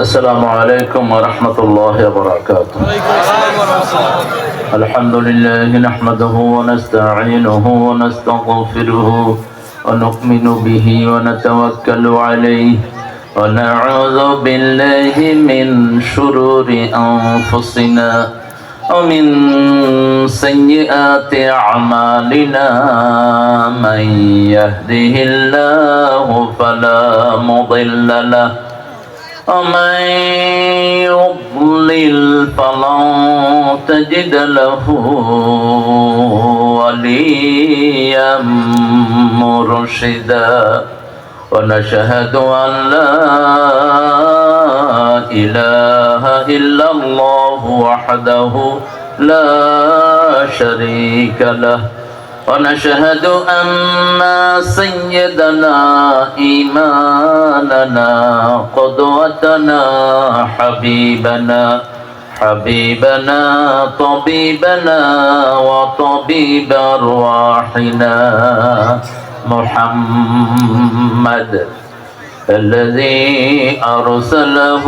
السلام عليكم ورحمة الله وبركاته. الحمد لله نحمده ونستعينه ونستغفره ونؤمن به ونتوكل عليه ونعوذ بالله من شرور أنفسنا ومن سيئات أعمالنا. من يهده الله فلا مضل له ومن يضلل فلن تجد له وليا مرشدا. ونشهد أن لا إله إلا الله وحده لا شريك له. ونشهد أن سيدنا إمامنا قدوتنا حبيبنا طبيبنا وطبيب أرواحنا محمد الذي أرسله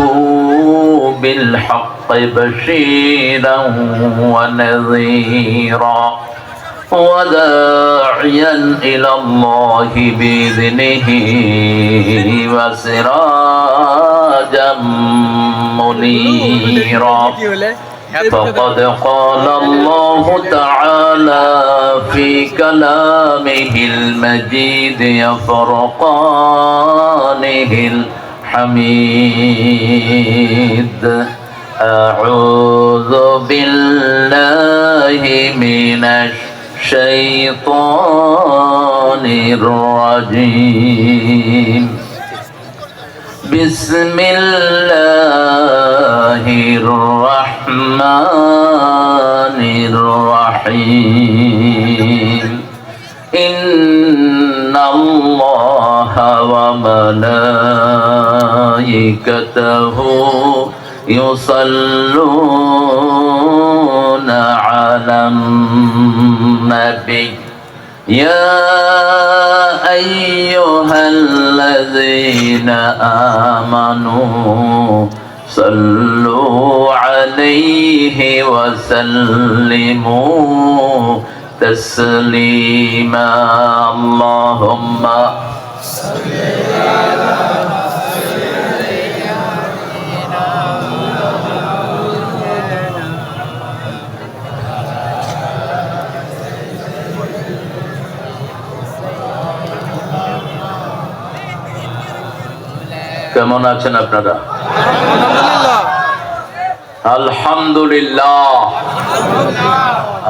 بالحق بشيرا ونذيرا وداعيا إلى الله بإذنه وسراجا منيرا. فقد قال الله تعالى في كلامه المجيد وفرقانه الحميد: أعوذ بالله من الشيطان الرجيم. بسم الله الرحمن الرحيم. إن الله وملائكته يصلون على النبي يا أيها الذين آمنوا صلوا عليه وسلموا تسليما. اللهم صل على কেমন আছেন আপনারা? আলহামদুলিল্লাহ।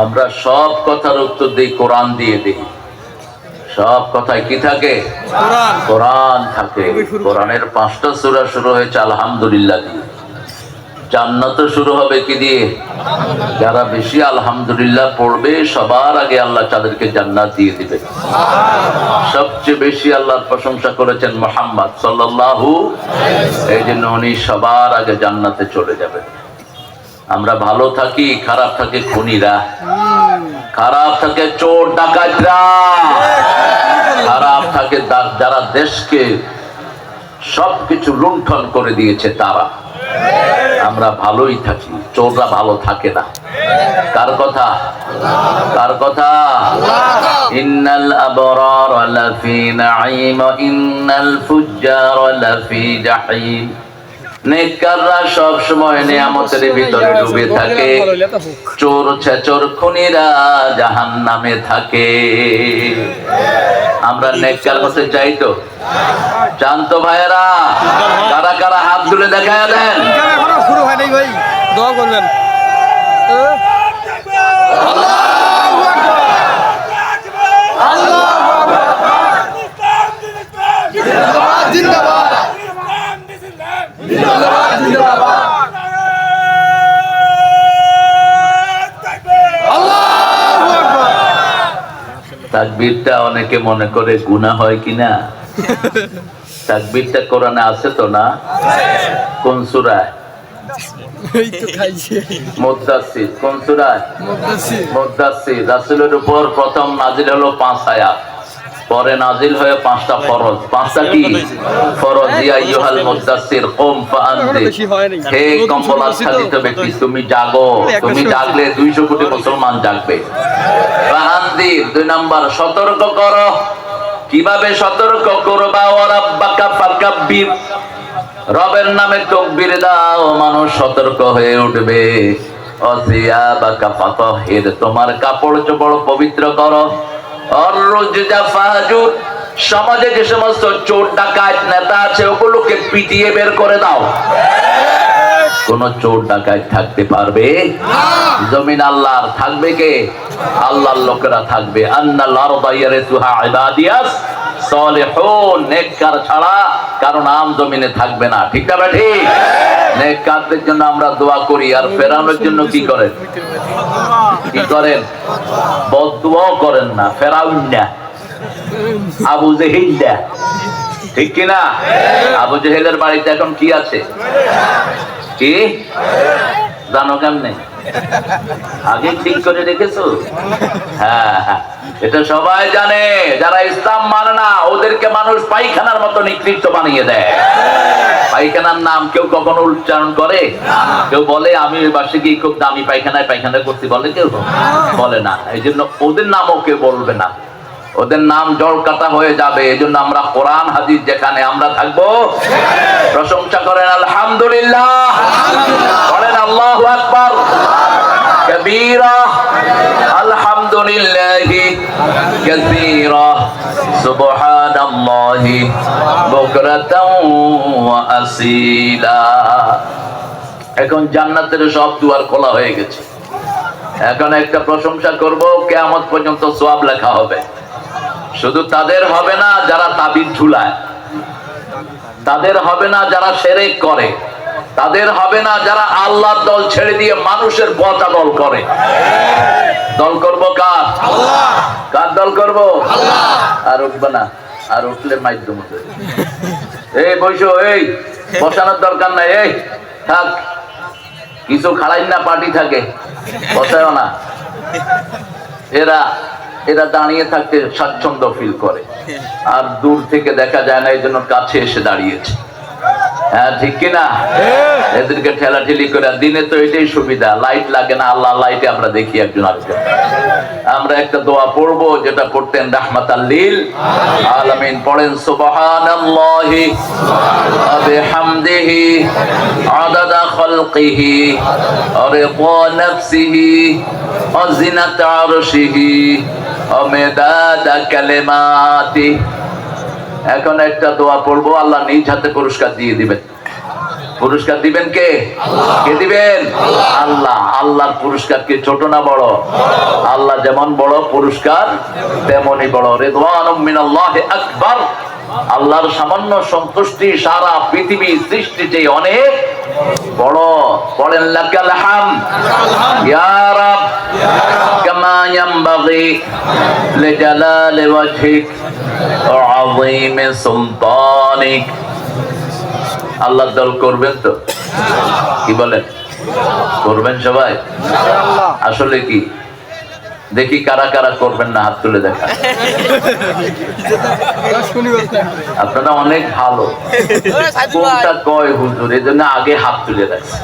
আমরা সব কথার উত্তর দিই কোরআন দিয়ে দিই। সব কথায় কি থাকে? কোরআন থাকে। কোরআনের 5টা সূরা শুরু হয়েছে আলহামদুলিল্লাহ দিয়ে। জান্নাত শুরু হবে কি দিয়ে? যারা বেশি আলহামদুলিল্লাহ পড়বে সবার আগে আল্লাহ তাদেরকে জান্নাত দিয়ে দিবে। সবচেয়ে বেশি আল্লাহর প্রশংসা করেছেন মুহাম্মদ সাল্লাল্লাহু আলাইহি ওয়াসাল্লাম। এই জন্য উনি সবার আগে জান্নাতে চলে যাবেন। আমরা ভালো থাকি, খারাপ থাকে খুনিরা, খারাপ থাকে চোর ডাকাতরা, খারাপ থাকে যারা দেশকে সবকিছু লুণ্ঠন করে দিয়েছে তারা। আমরা ভালোই থাকি, চোররা ভালো থাকে না। কার কথা? কার কথা? ইন্নাল আবরার লাফি নাঈম ওয়া ইন্নাল ফুজ্জার লাফি জাহিম। নেককাররা সব সময় নিয়ামতের ভিতরে ডুবে থাকে, চোর ছেচর খুনিরা জাহান্নামে থাকে। আমরা নেককার হতে চাই তো? চান তো ভাইয়েরা? কারা কারা হাত তুলে দেখায় দেন। শুরু হয় নাই ভাই, দোয়া করবেন। আল্লাহু আকবার, আল্লাহু আকবার, জিন্দাবাদ জিন্দাবাদ, জিন্দাবাদ জিন্দাবাদ, আল্লাহু আকবার। তাকবীরটা অনেকে মনে করে গুনাহ হয় কিনা? তাকবীরটা কোরআনে আছে তো না? কোন সূরায়? এই তো খাইছে মুদ্দাসসির। কোন সূরায়? মুদ্দাসসির। মুদ্দাসসির। রাসূলের উপর প্রথম নাজিল হলো 5 আয়াত। পরে নাজিল হয়ে 5টা ফরজ। 5টা কি ফরজ? ইয়া আইয়ুহাল মুদাসসির কুম ফাআনদির, হে কম্বল আচ্ছাদিত ব্যক্তি তুমি জাগো। তুমি জাগলে 200 কোটি মুসলমান জাগবে। ফাআনদির 2 নাম্বার সতর্ক করো। কিভাবে সতর্ক করবা? ওয়া রাব্বাকা ফাকাব্বির, রবের নামে তাকবীর দাও, মানুষ সতর্ক হয়ে উঠবে। ওয়াসিয়াবাকা ফাতাহির, তোমার কাপড় চোপড় পবিত্র করো। অররুজা ফাহাজুর, সমাজে যে সমস্ত চোর ডাকাত নেতা আছে ওগুলোকে পিটিয়ে বের করে দাও। কোন চোর ডাকাত থাকতে পারবে না। জমিন আল্লাহর, থাকবে কে? আল্লাহর লোকেরা থাকবে। আন্নাল আরদা ইয়ারিসুহা ইবাদিয়াস সালিহুন, নেককার ছাড়া কারো নাম জমিনে থাকবে না। ঠিক না ঠিক? নেককারদের জন্য আমরা দোয়া করি। আর ফেরাউনের জন্য কি করেন? কি করেন? বদদুয়া করেন না। ফেরাউন না, আবু জেহেল না, ঠিক কি না? আবু জেহেলের বাড়িতে এখন কি আছে? কি জানো কেমনে? আগে ঠিক করে রেখেছো? হ্যাঁ, এটা সবাই জানে। যারা ইসলাম মানে না ওদেরকে মানুষ পায়খানার মতো নিকৃষ্ট বানিয়ে দেয়। পায়খানার নাম কেউ কখনো উচ্চারণ করে? কেউ বলে আমি ওই বাসে গিয়ে খুব দামি পায়খানায় পায়খানা করতে, বলে কেউ? বলে না। এই জন্য ওদের নামও কেউ বলবে না, ওদের নাম জল কাটা হয়ে যাবে। এই জন্য আমরা কোরআন হাদিস যেখানে আমরা থাকবো প্রশংসা করেন আলহামদুলিল্লাহ, বলেন আল্লাহু আকবার কবীরা, আলহামদুলিল্লাহি কাসীরা, সুবহানাল্লাহি বুকরাতাও ওয়া আসীলা। এখন জান্নাতের সব দুয়ার খোলা হয়ে গেছে। এখন একটা প্রশংসা করব, কিয়ামত পর্যন্ত সওয়াব লেখা হবে। শুধু তাদের হবে না যারা তাবিজ ঝুলায়, তাদের হবে না যারা শিরক করে, তাদের হবে না যারা আল্লাহর দল ছেড়ে দিয়ে মানুষের পচা দল করে। দল করব কার? আল্লাহ। কার দল করব? আল্লাহ। আর উঠবে না, আর উঠলে মাধ্যম হবে। এই বসো, এই বসানোর দরকার নাই, এই থাক। কিছু খাড়াই না পার্টি থাকে, বসায়ও না। এরা এরা দাঁড়িয়ে থাকতে স্বাচ্ছন্দ্য ফিল করে, আর দূর থেকে দেখা যায় না, এই জন্য কাছে এসে দাঁড়িয়েছে। হ্যাঁ, ঠিক কিনা? এদেরকে ঠেলাঠেলি করে। দিনে তো এটাই সুবিধা, লাইট লাগে না। আল্লাহ লাইটে আমরা দেখি একজন আরেকজন। আমরা একটা দোয়া পড়বো যেটা পড়তেন রাহমাতাল লিল আলামিন। পড়েন সুবহানাল্লাহি ওয়া বিহামদিহি আদাদা খালকিহি ওয়া রিদা নাফসিহি ওয়া জিনাতা আরশিহি ওয়া মিদাদা কালিমাতি। এখন একটা দোয়া পড়বো, আল্লাহ নিজ হাতে পুরস্কার দিয়ে দিবেন। পুরস্কার দিবেন কে? কে দিবেন? আল্লাহ। আল্লাহর পুরস্কার কি ছোট না বড়? আল্লাহ যেমন বড়, পুরস্কার তেমনই বড়। রিদওয়ানুম মিনাল্লাহি আকবার, আল্লাহর সামান্য সন্তুষ্টি সারা পৃথিবী সৃষ্টিতে অনেক বড়। পড়েন লাকাল হামদ ইয়া রাব কামা ইয়ানবাগি লিজালালি ওয়াজহিক ওয়া আযীমি সুলতানিক। আল্লাহর দল করবেন তো? কি বলেন? করবেন সবাই? আসলে কি দেখি কারা কারা করবেন না, হাত তুলে দেখা। আপনারা অনেক ভালো। কোনটা কয় হুজুর, এই জন্য আগে হাত তুলে রাখছে।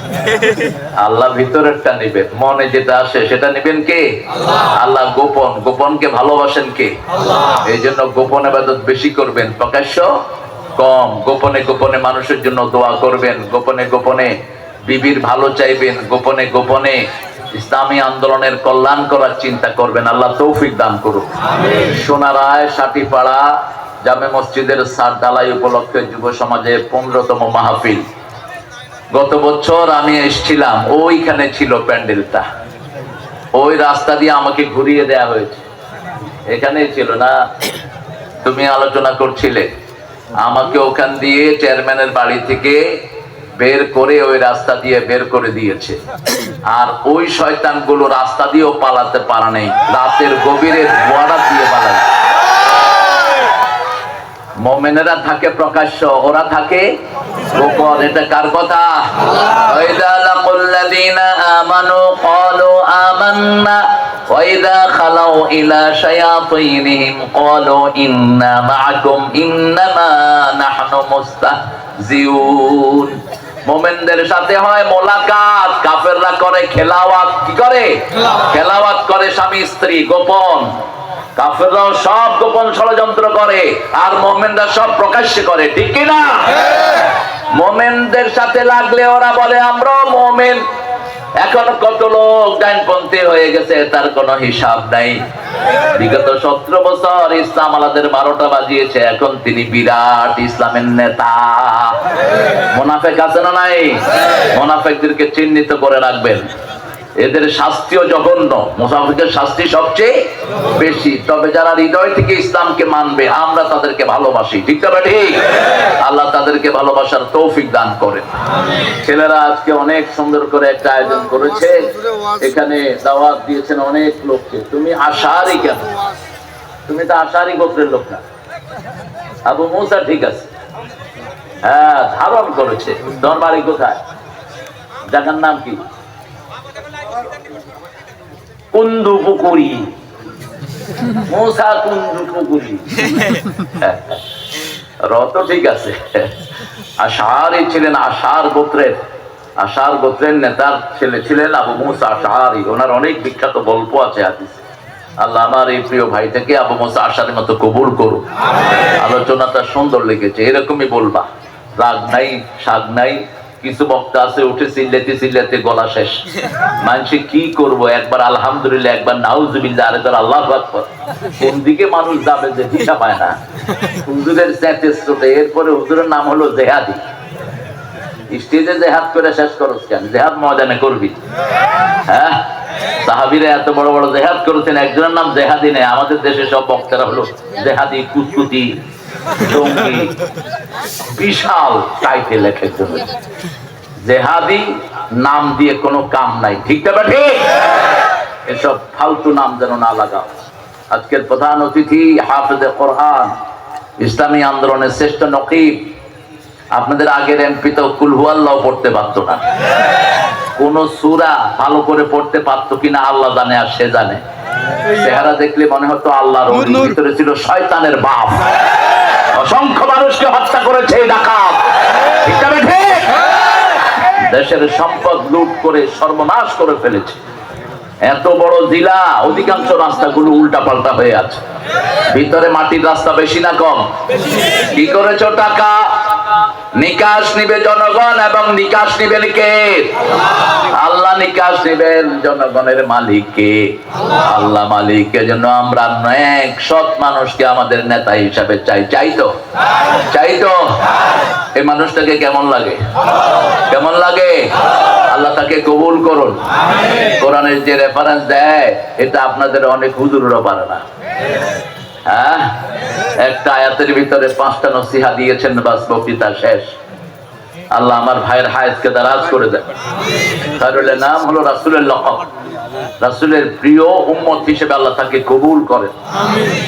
আল্লাহ ভিতরেরটা নিবেন, মনে যেটা আসে সেটা নিবেন কে? আল্লাহ। গোপন, গোপনকে ভালোবাসেন কে? এই জন্য গোপন ইবাদত বেশি করবেন, প্রকাশ্য কম। গোপনে গোপনে মানুষের জন্য দোয়া করবেন, গোপনে গোপনে বিবির ভালো চাইবেন, গোপনে গোপনে ইসলামী আন্দোলনের কল্যাণ করার চিন্তা করবেন। আল্লাহ তৌফিক দান করুন। সোনারায় সাটিপাড়া জামে মসজিদের সার ঢালাই উপলক্ষে যুব সমাজে 15তম মাহফিল। গত বছর আমি এসেছিলাম, ওইখানে ছিল প্যান্ডেলটা, ওই রাস্তা দিয়ে আমাকে ঘুরিয়ে দেয়া হয়েছে। এখানেই ছিল না, তুমি আলোচনা করছিলে। আমাকে ওখান দিয়ে চেয়ারম্যানের বাড়ি থেকে বের করে ওই রাস্তা দিয়ে বের করে দিয়েছে। আর ওই শয়তানগুলো রাস্তা দিয়েও পালাতে পারা নেই, রাতের গভীরে ধোঁয়াটা দিয়ে পালায়। মুমিনেরা থাকে প্রকাশ্য, ওরা থাকে গোপন। এটা কার কথা? ওয়াইদা লাকুল্লাযীনা আমানু ক্বালু আমান্না ওয়া وإذا خلوا إلى شياطينهم قالوا إنا معكم إنما نحن مستهزئون। মুমিনদের সাথে হয় মোলাকাত, কাফেররা করে খেলাওয়াত। কি করে? খেলাওয়াত করে স্বামী স্ত্রী গোপন। কাফেররাও সব গোপন ষড়যন্ত্র করে, আর মুমিনরা সব প্রকাশ্যে করে। ঠিক কি না? মুমিনদের সাথে লাগলে ওরা বলে আমরাও মুমিন। এখন কত লোক ডাইনপন্থী হয়ে গেছে, তার কোনো হিসাব নাই। বিগত 17 বছর ইসলাম আলাদের 12টা বাজিয়েছে, এখন তিনি বিরাট ইসলামের নেতা। মুনাফিক আছে না নাই? মুনাফিকদেরকে চিহ্নিত করে রাখবেন, এদের শাস্তিও জঘন্য। মুনাফিকের শাস্তি সবচেয়ে বেশি। তবে যারা হৃদয় থেকে ইসলামকে মানবে, আমরা তাদেরকে ভালোবাসি। ঠিক না ঠিক? আল্লাহ তাদেরকে ভালোবাসার তৌফিক দান করেন। ছেলেরা আজকে অনেক সুন্দর করে একটা আয়োজন করেছে, এখানে দাওয়াত দিয়েছেন অনেক লোককে। তুমি আশারি কেন? তুমি তো আশারি গোত্রের লোক না। আবু মুসা ঠিক আছে, হ্যাঁ ধারণ করেছে। তোমার বাড়ি কোথায়? জায়গার নাম কি? কুন্দু পুকুরি। মুসা কুন্দু পুকুরি। রত ঠিক আছে। আশারি ছিলেন, আশার গোত্রের, আশার গোত্রের নেতার ছেলে ছিলেন আবু মুসা আশারি। ওনার অনেক বিখ্যাত গল্প আছে হাদিসে। আল্লাহ আমার এই প্রিয় ভাই থেকে আবু মুসা আশারির মতো কবুল করুন। আলোচনাটা সুন্দর লেগেছে, এরকমই বলবা। রাগ নাই, শাক নাই। কিছু বক্তা আছে উঠে চিল্লাতে চিল্লাতে গলা শেষ। মানুষে কি করবো, একবার আলহামদুলিল্লাহ, একবার নাউজুবিল্লাহ, আরেকবার আল্লাহু আকবার। কোন দিকে মানুষ যাবে যে দিশা পায় না। হুজুরের স্রোতে, এরপরে হুজুরের নাম হলো জেহাদি। স্টেজে জেহাদ করে শেষ করছ কেন? জেহাদ ময়দানে করবি। হ্যাঁ, সাহাবীরা এত বড় বড় জেহাদ করেছেন, একজনের নাম জেহাদি নেই। আমাদের দেশে সব বক্তারা হলো জেহাদি, কুতকুতি, জঙ্গি, বিশাল টাইটেল এক জন্য। জেহাদি নাম দিয়ে কোনো কাম নাই। ঠিক না ঠিক? এসব ফালতু নাম যেন না লাগাও। আজকের প্রধান অতিথি হাফেজে কোরআন, ইসলামী আন্দোলনের শ্রেষ্ঠ নকিব। আপনাদের আগের এমপি তো কুল হুয়াল্লাহ পড়তে পারতো না। কোন সূরা ভালো করে পড়তে পারতো কিনা আল্লাহ জানে, আর সে জানে। চেহারা দেখলে মনে হতো আল্লাহর ওলির ভিতরে ছিল শয়তানের বাপ। অসংখ্য মানুষকে হত্যা করেছে ডাকাত। ঠিক না ঠিক? দেশের সম্পদ লুট করে সর্বনাশ করে ফেলেছে। এত বড় জেলা, অধিকাংশ রাস্তাগুলো উল্টা পাল্টা হয়ে আছে। ভিতরে মাটির রাস্তা বেশি না কম? কি করেছো? টাকা নিকাশ নিবে জনগণ, এবং নিকাশ নিবেন কে? আল্লাহ নিকাশ নিবেন। জনগণের মালিক কে? আল্লাহ মালিকের জন্য আমরা এক সৎ মানুষকে আমাদের নেতা হিসাবে চাই। চাইতো চাইতো এই মানুষটাকে কেমন লাগে? কেমন লাগে? আল্লাহ তাকে কবুল করুন। কোরআনের যে রেফারেন্স দেয়, এটা আপনাদের অনেক হুজুররা পারে না। হ্যাঁ, একটা আয়াতের ভিতরে 5টা নসিহা দিয়েছেন, বাস বক্তৃতা শেষ। আল্লাহ আমার ভাইয়ের হায়াতকে দারাজ করে দেন। তার নাম হলো রাসূলের লকব। রাসূলের প্রিয় উম্মত হিসেবে আল্লাহ তাকে কবুল করেন।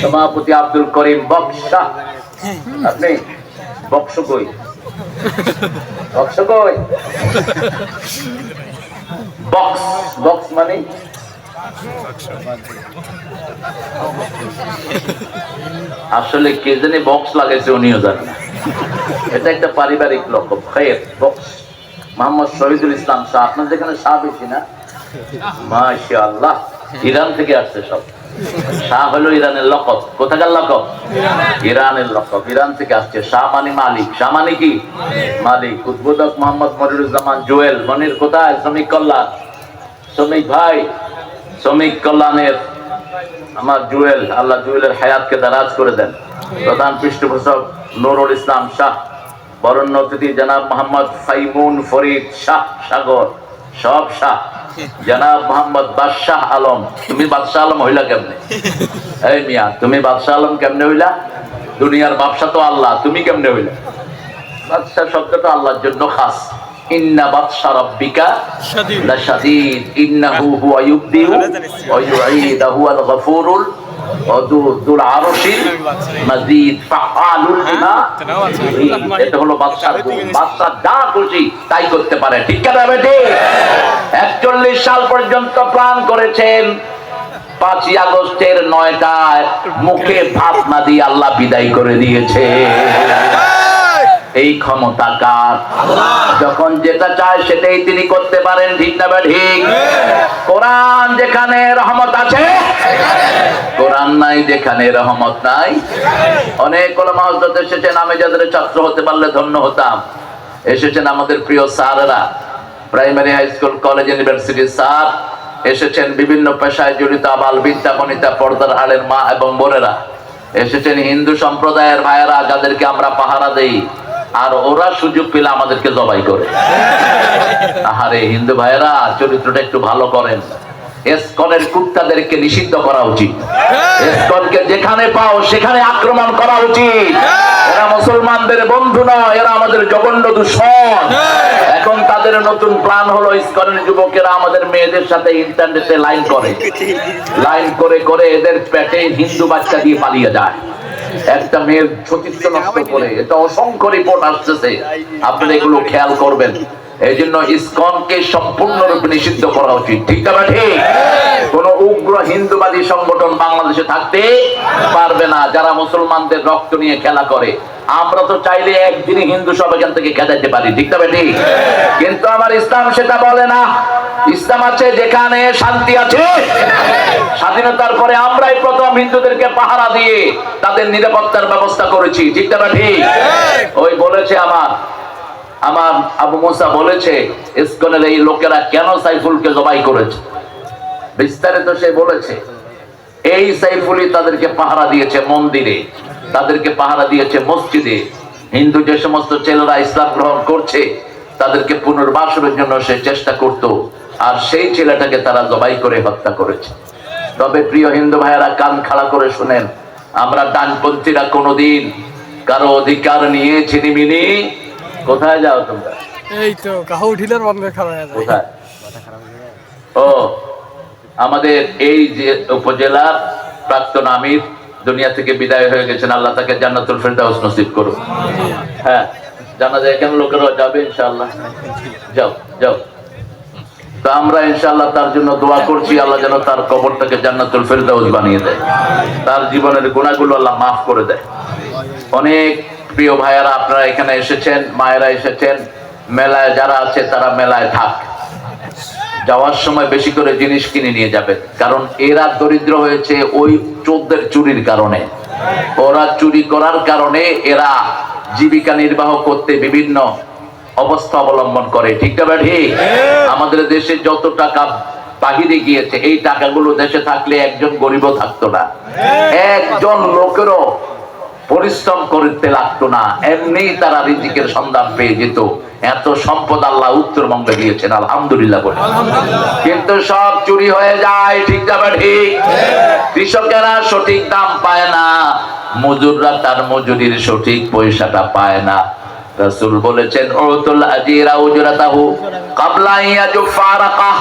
সভাপতি আব্দুল করিম বক্সা। আপনি বক্স কই? বক্স কই? বক্স, বক্স মানে আসলে কে জানি বক্স লাগাইছে, উনিও জানে না। এটা একটা পারিবারিক লকব। খায়ের বক্স। মোহাম্মদ শহীদুল ইসলাম শাহ। আপনার যেখানে শাহ বেশি না? মাশাআল্লাহ, ইরান থেকে আসছে সব। শাহ হলো ইরানের লকব। কোথাকার লকব? ইরানের লকব। ইরান থেকে আসছে। শাহ মানে মালিক। শাহ মানে কি? মালিক। উদ্বোধক মোহাম্মদ মনিরুজ্জামান জুয়েল। মনির কোথায়? শ্রমিক কল্যাণ। শ্রমিক ভাই, শ্রমিক কল্যাণের আমার জুয়েল, আল্লাহ জুয়েলের হায়াতকে দারাজ করে দেন। প্রধান পৃষ্ঠপোষক নুরুল ইসলাম শাহ। বরণ্য অতিথি জনাব মোহাম্মদ ফাইমুন ফরিদ শাহ সাগর। সব শাহ। জনাব মোহাম্মদ বাদশাহ আলম। তুমি বাদশাহ আলম হইলা কেমনে? এই মিয়া, তুমি বাদশাহ আলম কেমনে হইলা? দুনিয়ার বাদশা তো আল্লাহ, তুমি কেমনে হইলা? বাদশাহ শব্দটা আল্লাহর জন্য খাস। ইন্না বাতশা রাব্বিকা লাশাদীদ ইন্নাহু হুয়া ইউবদিউ ওয়া ইউঈদ হুয়াল গফুরুল ওয়াদুদ যুল আরশিল মাজিদ ফাআলুল লিমা ইউরিদ। এটা হলো বাদশার গুণ। বাদশা যা খুশি তাই করতে পারে। ঠিক না বেটি? 41 সাল পর্যন্ত প্ল্যান করেছেন 5ই আগস্টের 9টায় মুখে ভাত না দিয়ে আল্লাহ বিদায় করে দিয়েছে। এই ক্ষমতা কার? যখন যেটা চায় সেটাই তিনি করতে পারেন, ঠিক না ঠিক? কোরআন যেখানে রহমত আছে, কোরআন নাই যেখানে রহমত নাই। অনেক ওলামা হযরত এসেছেন, আমি যাদের ছাত্র হতে পারলে ধন্য হতাম। এসেছেন আমাদের প্রিয় স্যাররা, প্রাইমারি, হাই স্কুল, কলেজ, ইউনিভার্সিটির স্যার এসেছেন, বিভিন্ন পেশায় জড়িত আবাল বিদ্যা বনিতা, পর্দার আড়ের মা এবং বোনেরা এসেছেন, হিন্দু সম্প্রদায়ের ভাইয়েরা যাদেরকে আমরা পাহারা দেই, আর ওরা সুযোগ পেলে আমাদেরকে জবাই করে। আহারে হিন্দু ভাইয়েরা, চরিত্রটা একটু ভালো করেন। ইসকনের কুত্তাদেরকে নিষিদ্ধ করা উচিত। ইসকনকে যেখানে পাও সেখানে আক্রমণ করা উচিত। এরা মুসলমানদের বন্ধু নয়, এরা আমাদের জঘন্য দুশমন। এখন তাদের নতুন প্ল্যান হলো, ইসকনের যুবকেরা আমাদের মেয়েদের সাথে ইন্টারনেটে লাইন করে, লাইন করে করে এদের পেটে হিন্দু বাচ্চা দিয়ে পালিয়ে যায়। একটা মেয়ের সতীত্ব নষ্ট করে, এটা অসংখ্য রিপোর্ট আসতেছে, আপনারা এগুলো খেয়াল করবেন। এই জন্য ইসকনকে সম্পূর্ণরূপে নিষিদ্ধ করা উচিত, ঠিক না ঠিক? কোন উগ্র হিন্দুবাদী সংগঠন বাংলাদেশে থাকতে পারবে না, যারা মুসলমানদের রক্ত নিয়ে খেলা করে। আমরা তো চাইলে একদিনই হিন্দু সব এখান থেকে খেদাইতে পারি, ঠিক না ঠিক? কিন্তু আমার ইসলাম সেটা বলে না। ইসলাম আছে যেখানে শান্তি আছে। স্বাধীনতার পরে আমরাই প্রথম হিন্দুদেরকে পাহারা দিয়ে তাদের নিরাপত্তার ব্যবস্থা করেছি, ঠিক না ঠিক? ওই বলেছে আমার আবু মুসা বলেছে, ইসকনের এই লোকেরা কেন সাইফুলকে জবাই করেছে, বিস্তারিত সে বলেছে। এই সাইফুলই তাদেরকে পাহারা দিয়েছে মন্দিরে, তাদেরকে পাহারা দিয়েছে মসজিদে। হিন্দু যে সমস্ত ছেলেরা ইসলাম গ্রহণ করছে তাদেরকে পুনর্বাসনের জন্য সে চেষ্টা করত, আর সেই ছেলেটাকে তারা জবাই করে হত্যা করেছে। তবে প্রিয় হিন্দু ভাইয়েরা, কান খাড়া করে শুনেন, আমরা ডানপন্থীরা কোনোদিন কারো অধিকার নিয়ে ছিনিমিনি। কোথায় যাও তোমরা? এই তো কাহু উঠিলে বন্ধ খাওয়া যায়। কোথায়? ও, আমাদের এই যে উপজেলার প্রাক্তন আমির দুনিয়া থেকে বিদায় হয়ে গেছেন, আল্লাহ তাকে জান্নাতুল ফেরদাউস নসিব করুন। হ্যাঁ, জানা যায় কেন লোকেরা যাবে, ইনশাআল্লাহ যাও যাও। তো আমরা ইনশাআল্লাহ তার জন্য দোয়া করছি, আল্লাহ যেন তার কবরটাকে জান্নাতুল ফেরদাউস বানিয়ে দেয়, তার জীবনের গুনাহগুলো আল্লাহ মাফ করে দেয়। অনেক প্রিয় ভাইয়ারা আপনারা এখানে এসেছেন, মায়েরা এসেছেন, মেলায় যারা আছে তারা মেলায় থাক, যাওয়ার সময় বেশি করে জিনিস কিনে নিয়ে যাবেন, কারণ এরা দরিদ্র হয়েছে ওই চোরদের চুরির কারণে। ওরা চুরি করার কারণে এরা জীবিকা নির্বাহ করতে বিভিন্ন অবস্থা অবলম্বন করে, ঠিক না ঠিক? আমাদের দেশে যত টাকা বাহিরে গিয়েছে, এই টাকাগুলো দেশে থাকলে একজন গরিবও থাকতো না, একজন লোকেরও পরিশ্রম করতে লাগতো না, এমনি তারা রিজিকের সন্ধান পেয়ে যেত। এত সম্পদ আল্লাহ উত্তরবঙ্গে দিয়েছেন, আলহামদুলিল্লাহ বলে। কিন্তু সব চুরি হয়ে যায়, ঠিক না ঠিক? কৃষকেরা সঠিক দাম পায় না, মজুররা তার মজুরির সঠিক পয়সাটা পায় না। রাসূল বলেছেন, উতুল আজিরা উজরাতাহু ক্বাবলা ইয়াজুফা রাকাহ,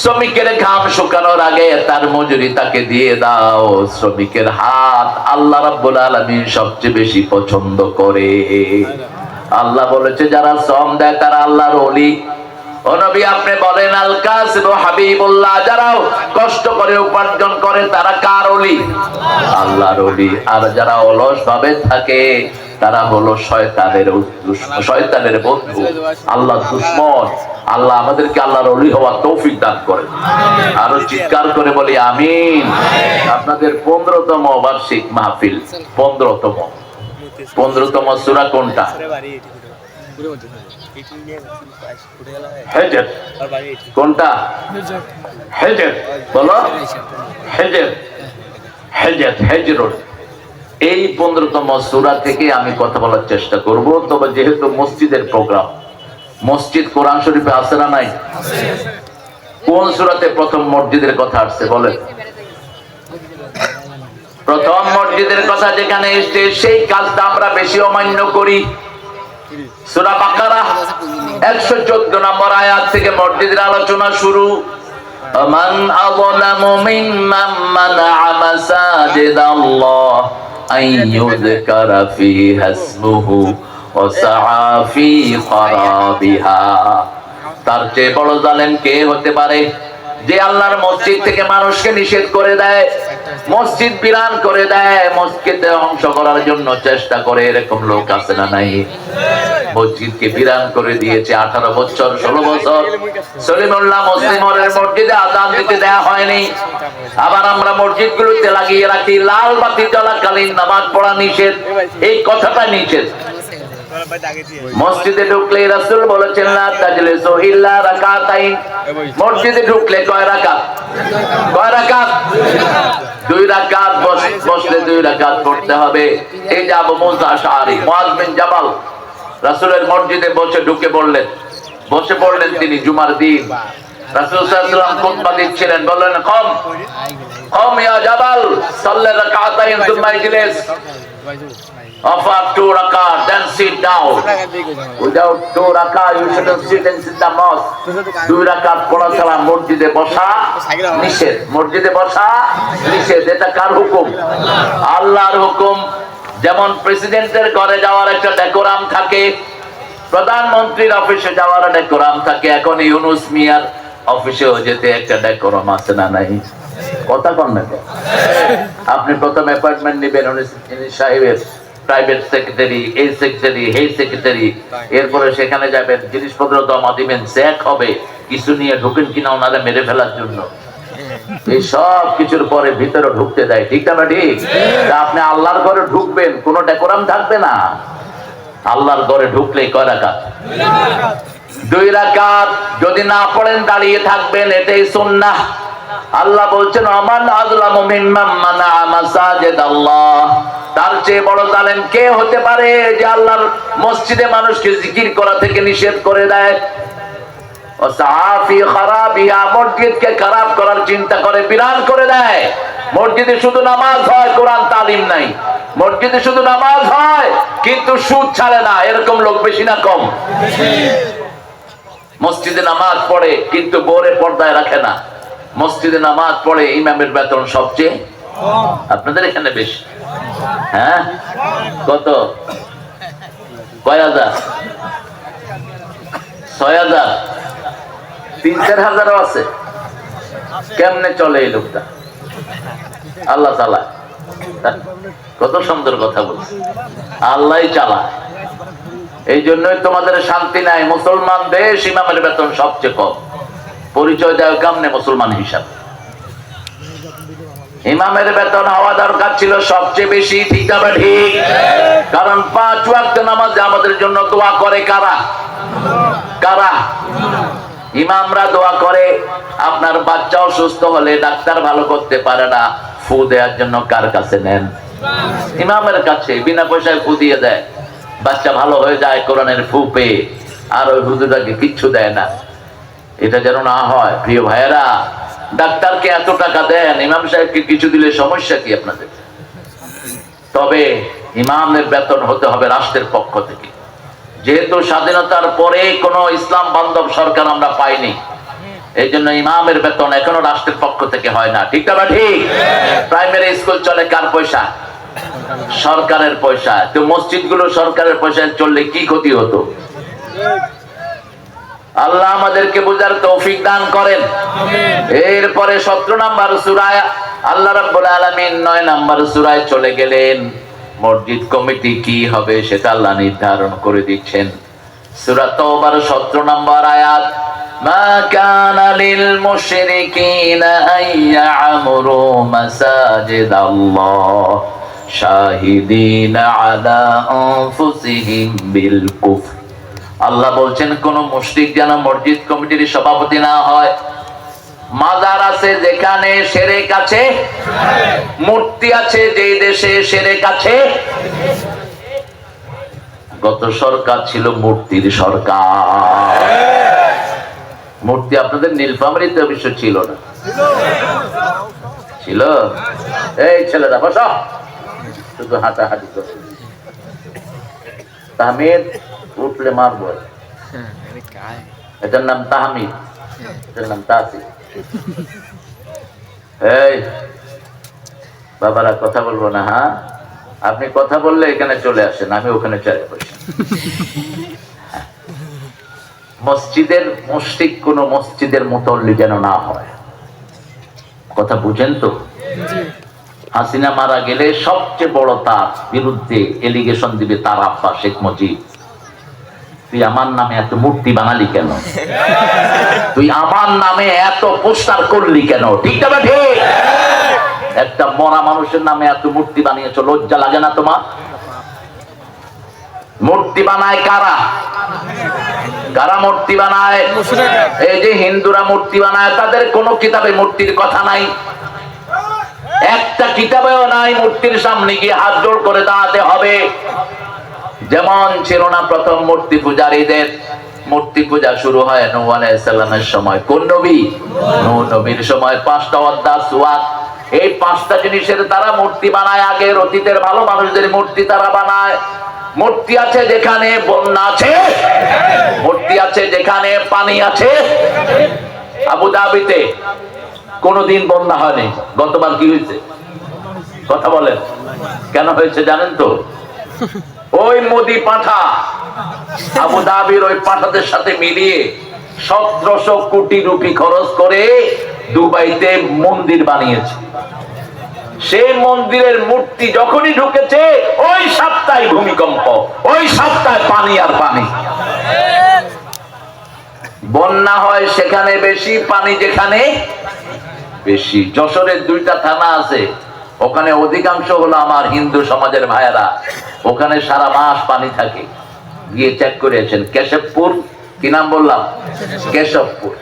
শ্রমিকের ঘাম শুকানোর আগে তার মজুরি তাকে দিয়ে দাও। শ্রমিকের হাত আল্লাহ রাব্বুল আলামিন সবচেয়ে বেশি পছন্দ করে। আল্লাহ বলেছে, যারা শ্রম দেয় তারা আল্লাহর ওলি। ও নবী, আপনি বলেন আল কাসিবু হাবিবুল্লাহ, যারা কষ্ট করে উপার্জন করে তারা কার ওলি? আল্লাহর ওলি। আর যারা অলস ভাবে থাকে তারা হলো শয়তানের বন্ধু, আল্লাহর দুশমন। আল্লাহ আমাদেরকে আল্লাহর ওলি হওয়ার তৌফিক দান করেন। আরো চিৎকার করে বলি আমিন। আপনাদের 15তম বার্ষিক মাহফিল, 15তম সূরা কোনটা? হিজর। কোনটা? হিজর। বলো হিজর, হিজর, হিজর। এই 15তম সূরা থেকে আমি কথা বলার চেষ্টা করব। তবে যেহেতু মসজিদের প্রোগ্রাম, মসজিদ কোরআন শরীফে আছে না নাই? কোন সূরাতে প্রথম মসজিদের কথা আসছে বলেন? প্রথম মসজিদের কথা যেখানে এসেছে সেই কাজটা আমরা বেশি অমান্য করি। সূরা বাকারা 114 নম্বর আয়াত থেকে মসজিদের আলোচনা শুরু। মান আযলামু মিম্মান মানা'a মাসাজিদাল্লাহ আইয়ুযকারা ফীহা ইসমুহু ওয়া সাআ ফী খারাবিহা। তার চেয়ে বড় জালেম কে হতে পারে যে আল্লাহর মসজিদ থেকে মানুষকে নিষেধ করে দেয়, মসজিদ বিরান করে দেয়, মসজিদে অংশ করার জন্য চেষ্টা করে, এরকম লোক আছে না নাই? মসজিদকে বিরান করে দিয়েছে 18 বছর 16 বছর। সলিমুল্লাহ মুসলিমের মসজিদে আযান দিতে দেয়া হয়নি, আবার আমরা মসজিদগুলোতে লাগিয়ে রাখি লাল বাতি জ্বলাকালীন নামাজ পড়া নিষেধ। এই কথাটা নিষেধ। মসজিদে ঢুকলে রাসূল বলেছেন লা তাজলিসু ইল্লা রাকাতাইন। মসজিদে ঢুকলে কয় রাকাত? কয় রাকাত? 2 রাকাত। বসলে 2 রাকাত পড়তে হবে। এই যে আবু মুসা আশআরী, মুআয বিন জাবাল রাসূলের মসজিদে ঢুকে পড়লেন, বসে পড়লেন তিনি জুমার দিন। রাসূল সাল্লাল্লাহু আলাইহি ওয়াসাল্লাম খুতবা দিচ্ছিলেন, বললেন কম কম ইয়া জাবাল সাল্লি রাকাতাইন সুম্মা ইজলিস। Offer 2 rakat, then sit down. Without 2 rakat, you shouldn't sit and sit the mosque. 2 rakat পড়া ছাড়া মসজিদে বসা নিষেধ। মসজিদে বসা নিষেধ। এটা কার হুকুম? আল্লাহর হুকুম। যেমন প্রেসিডেন্টের ঘরে যাওয়ার একটা ডেকোরাম থাকে, প্রধানমন্ত্রীর অফিসে যাওয়ার ডেকোরাম থাকে, এখন ইউনূস মিয়ার অফিসেও যেতে একটা ডেকোরাম আছে না নাই? কথা কন না? আপনি প্রথম অ্যাপয়েন্টমেন্ট নেবেন উনি সাহেবের প্রাইভেট সেক্রেটারি, এই সেক্রেটারি, এই সেক্রেটারি, এরপরে সেখানে যাবেন, জিনিসপত্র জমা দিবেন, চেক হবে কিছু নিয়ে ঢুকেন কিনা ওনারা মেরে ফেলার জন্য। এই সব কিছুর পরে ভিতরে ঢুকতে দেয়, ঠিক না? ঠিক। আপনি আল্লাহর ঘরে ঢুকবেন, কোন ডেকোরাম থাকবে না। আল্লাহর ঘরে ঢুকলেই কয় রাকাত? 2 রাকাত। যদি না পড়েন দাঁড়িয়ে থাকবেন, এটাই সুন্নাহ। আল্লাহ বলছেন আমান আযলামু মিম্মান মানা মাসাজিদ আল্লাহ। তার চেয়ে বড় জালেম কে হতে পারে যে আল্লাহর মসজিদে মানুষকে জিকির করা থেকে নিষেধ করে দেয়? ওয়াসাফি খারাবিহা, মসজিদকে খারাপ করার চিন্তা করে বিরান করে দেয়। মসজিদে শুধু নামাজ হয়, কোরআন তালিম নাই। মসজিদে শুধু নামাজ হয় কিন্তু সুদ ছাড়ে না, এরকম লোক বেশি না কম? মসজিদে নামাজ পড়ে কিন্তু বউরে পর্দায় রাখে না। মসজিদে নামাজ পড়ে ইমামের বেতন সবচেয়ে আপনাদের এখানে বেশি। হ্যাঁ, কত? কয় হাজার? 6,000, 3-4 হাজারও আছে। কেমনে চলে এই লোকটা? আল্লাহ চালায়। কত সুন্দর কথা বলছে, আল্লাহ চালায়। এই জন্যই তোমাদের শান্তি নাই। মুসলমান দেশ, ইমামের বেতন সবচেয়ে কম। পরিচয় দেয় কেমনে মুসলমান হিসাব? ইমামের বেতন হওয়া দরকার ছিল সবচেয়ে বেশি, ঠিক না? ঠিক। কারণ 5 ওয়াক্ত নামাজে আমাদের জন্য দোয়া করে কারা? কারা? ইমামরা দোয়া করে। আপনার বাচ্চা অসুস্থ হলে ডাক্তার ভালো করতে পারে না, ফু দেওয়ার জন্য কার কাছে নেন? ইমামের কাছে। বিনা পয়সায় ফু দিয়ে দেয়, বাচ্চা ভালো হয়ে যায় কোরআনের ফু পেয়ে। আর ওই হুজুরটাকে কিচ্ছু দেয় না। এটা যেন না হয় প্রিয় ভাইয়েরা। ডাক্তারকে এত টাকা দেন, ইমাম সাহেবকে কিছু দিলে সমস্যা কি আপনাদের? তবে ইমামের বেতন হতে হবে রাষ্ট্রের পক্ষ থেকে। যেহেতু স্বাধীনতার পরে কোন ইসলাম বান্ধব সরকার আমরা পাইনি, এই জন্য ইমামের বেতন এখনো রাষ্ট্রের পক্ষ থেকে হয় না, ঠিক না? ঠিক। প্রাইমারি স্কুল চলে কার পয়সা? সরকারের পয়সা। তো মসজিদগুলো সরকারের পয়সায় চললে কি ক্ষতি হতো? আল্লাহ আমাদেরকে বুঝার তৌফিক দান করেন। এরপরে 17 নম্বর সূরায় আল্লাহ রাব্বুল আলামিন 9 নম্বর সূরায় চলে গেলেন। মসজিদ কমিটি কি হবে সেটা আল্লাহ নির্ধারণ করে দিচ্ছেন। সূরা তাওবার 17 নম্বর আয়াত, মা কানা লিল মুশরিকিনা আইয়ামুরু মাসাজিদাল্লাহ শাহিদিনা আলা আনফুসিহিম বিল কুফর। আল্লাহ বলছেন কোন মুশরিক যেন মসজিদ কমিটির সভাপতি না হয়। মাজার আছে যেখানে শিরক আছে, মূর্তি আছে যেই দেশে শিরক আছে। গত সরকার ছিল মূর্তির সরকার। মূর্তি আপনাদের নীলফামারীতে অবশ্য ছিল না, ছিল? এই ছেলেরা বসো, শুধু হাঁটাহাঁটি করে। তাহমিদ উঠলে মারবো। এটার নাম তাহমিদ, এটার নাম তাসির। এই বাবারা কথা বলবো না। হ্যাঁ, আপনি কথা বললে এখানে চলে আসেন, আমি ওখানে চলে বসি। মসজিদের মুশরিক কোন মসজিদের মুতল্লি যেন না হয়। কথা বুঝেন তো? জি। হাসিনা মারা গেলে সবচেয়ে বড় তার বিরুদ্ধে এলিগেশন দিবে তার আব্বা শেখ মুজিব। তুই আমার নামে এত মূর্তি বানালি কেন? তুই আমার নামে এত পোস্টার করলি কেন? ঠিক না ঠিক? একটা মরা মানুষের নামে এত মূর্তি বানিয়েছো, লজ্জা লাগে না তোমার? মূর্তি বানায় কারা? কারা মূর্তি বানায়? এই যে হিন্দুরা মূর্তি বানায়, তাদের কোনো কিতাবে মূর্তির কথা নাই, একটা কিতাবেও নাই মূর্তির সামনে গিয়ে হাত জোড় করে দাঁড়াতে হবে। যেমন ছিল না প্রথম মূর্তি পূজারীদের। মূর্তি পূজা শুরু হয় নূহ আলাইহিস সালামের সময়। কোন নবী? নূহ নবীর সময় 5টা অদ্দাস ওয়াত, এই 5টা জিনিসের তারা মূর্তি বানায়। আগের অতীতের ভালো মানুষদের মূর্তি তারা বানায়। মূর্তি আছে যেখানে বন্যা আছে, মূর্তি আছে যেখানে পানি আছে। আবু ধাবিতে কোনদিন বন্যা হয়নি, গতবার কি হয়েছে? কথা বলেন, কেন হয়েছে জানেন তো? ওই মোদি পাঠা আবু ধাবির ওই পাঠাদের সাথে মিলিয়ে 1700 কোটি রুপি খরচ করে দুবাইতে মন্দির বানিয়েছে। সেই মন্দিরের মূর্তি যখনই ঢুকেছে ওই সপ্তাহে ভূমিকম্প, ওই সপ্তাহে পানি আর পানি। বন্যা হয় সেখানে বেশি, পানি যেখানে বেশি। যশোরের 2টা থানা আছে, ওখানে অধিকাংশ হলো আমার হিন্দু সমাজের ভাইয়েরা, ওখানে সারা মাস পানি থাকে। গিয়ে চেক করেছেন। কেশবপুর, কি নাম বললাম? কেশবপুর।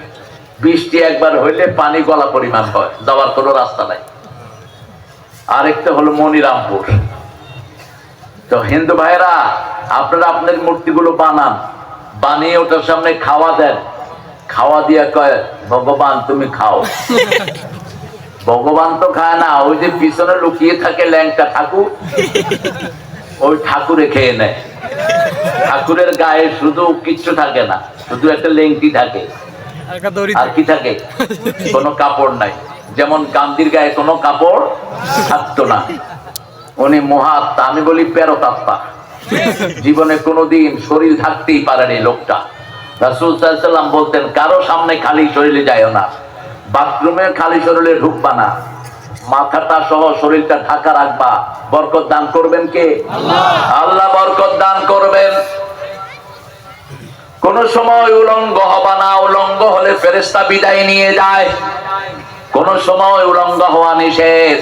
বৃষ্টি একবার হইলে পানি গলা পরিমাণ হয়, যাওয়ার কোনো রাস্তা নাই। আরেকটা হলো মনিরামপুর। তো হিন্দু ভাইয়েরা, আপনারা আপনাদের মূর্তিগুলো বানান, বানিয়ে ওটার সামনে খাওয়া দেন, খাওয়া দিয়া কয় ভগবান তুমি খাও। ভগবান তো খায় না, ওই যে পিছনে লুকিয়ে থাকে ল্যাংটা ঠাকুর, ওই ঠাকুরে খেয়ে নেয়। ঠাকুরের গায়ে শুধু কিচ্ছু থাকে না, শুধু একটা লেংটি থাকে। আর কি থাকে? কোনো কাপড় নাই। যেমন গান্ধীর গায়ে কোনো কাপড় থাকতো না, উনি মহাত্মা, আমি বলি পেরোতাত্মা। জীবনে কোনোদিন শরীর থাকতেই পারেনি লোকটা। রাসূল সাল্লাল্লাহু আলাইহি ওয়াসাল্লাম বলতেন, কারো সামনে খালি শরীরে যায়ও না, বাথরুমে খালি শরীরে ঢুকবা না, মাথাটা সহ শরীরটা ঢাকা রাখবা। বরকত দান করবেন কে? আল্লাহ। আল্লাহ বরকত দান করবেন। কোন সময় উলঙ্গ হবা না, উলঙ্গ হলে ফেরেশতা বিদায় নিয়ে যায়। কোন সময় উলঙ্গ হওয়া নিষেধ,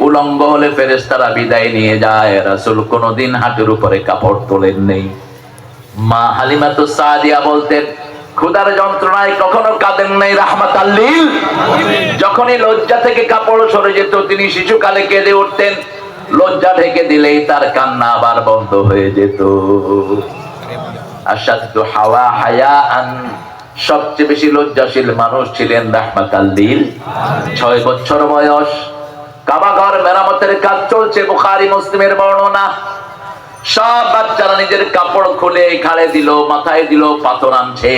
উলঙ্গ হলে ফেরেশতারা বিদায় নিয়ে যায়। রাসূল কোনদিন হাঁটুর উপরে কাপড় তোলেন নেই। মা হালিমাতুস সাদিয়া বলতেন, ক্ষুধার যন্ত্রণায় কখনো কাঁদেন নাই রাহমাতাল লিল। যখনই লজ্জা থেকে কাপড় সরে যেত তিনি শিশুকালে কেঁদে উঠতেন, লজ্জা ঢেকে দিলেই তার কান্না আবার বন্ধ হয়ে যেত। আশাদ্দু হাওয়া হায়াআন, সবচেয়ে বেশি লজ্জাশীল মানুষ ছিলেন রাহমাতাল লিল। 6 বছর বয়স, কাবা ঘর মেরামতের কাজ চলছে, বুখারী মুসলিমের বর্ণনা। সব বাচ্চারা নিজের কাপড় খুলে ঘাড়ে দিল, মাথায় দিল, পাথর আনছে।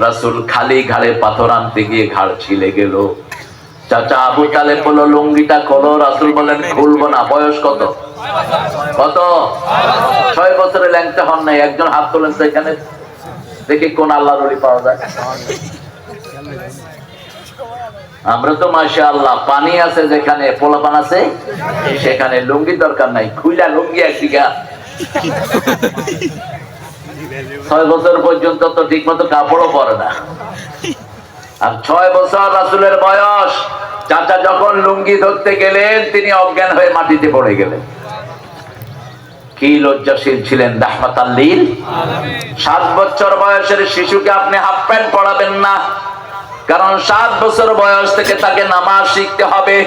রাসূল খালি ঘাড়ে পাথর আনতে গিয়ে ঘাড় ছিলে গেল। চাচা আবু তালেব বলল, লুঙ্গিটা খোলো। রাসূল বললেন, খুলবো না। বয়স কত? কত? 6 বছরে ল্যাংটা হন নাই। একজন হাত তোলেন তো এখানে, দেখি কোন আল্লাহর ওলি পাওয়া যায়। আমরা তো মাশাআল্লাহ, পানি আছে যেখানে, পোলাপান আছে সেখানে। লুঙ্গি দরকার নাই, খুইলা লুঙ্গি একদিকে। 6 বছর পর্যন্ত তো ঠিক মতো কাপড়ও পরে না। আর 6 বছর রাসূলের বয়স। চাচা যখন লুঙ্গি ধরতে গেলেন তিনি অজ্ঞান হয়ে মাটিতে পড়ে গেলেন। কি লজ্জাশীল ছিলেন রাহমাতাল লিল। 7 বছর বয়সের শিশুকে আপনি হাফ প্যান্ট পরাবেন না, কারণ 7 বছর বয়স থেকে তাকে নামাজ শিখতে হবে।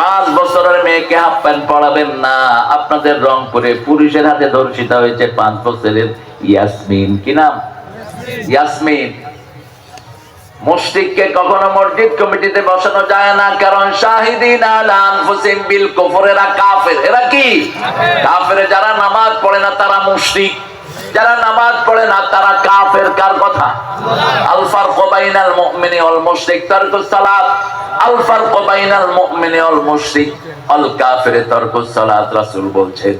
5 বছরের মেয়েকে হাফ প্যান্ট পরাবেন না। আপনাদের রংপুরে পুলিশের হাতে ধর্ষিত হয়েছে 5 বছরের ইয়াসমিন। কি নাম? ইয়াসমিন। মুশরিককে কখনো মসজিদ কমিটিতে বসানো যায় না, কারণ শাহিদিন আলা আনফুসিহিম বিল কুফর, এরা কাফের। এরা কি? কাফের। যারা নামাজ পড়ে না তারা মুশরিক, যারা নামাজ পড়ে না তারা কাফের। কার কথা? আল ফারকু বাইনাল মুমিনি ওয়াল মুশরিক তারকুস সালাত, আল ফারকু বাইনাল মুমিনি ওয়াল মুশরিক আল কাফির তারকুস সালাত। রাসূল বলছেন,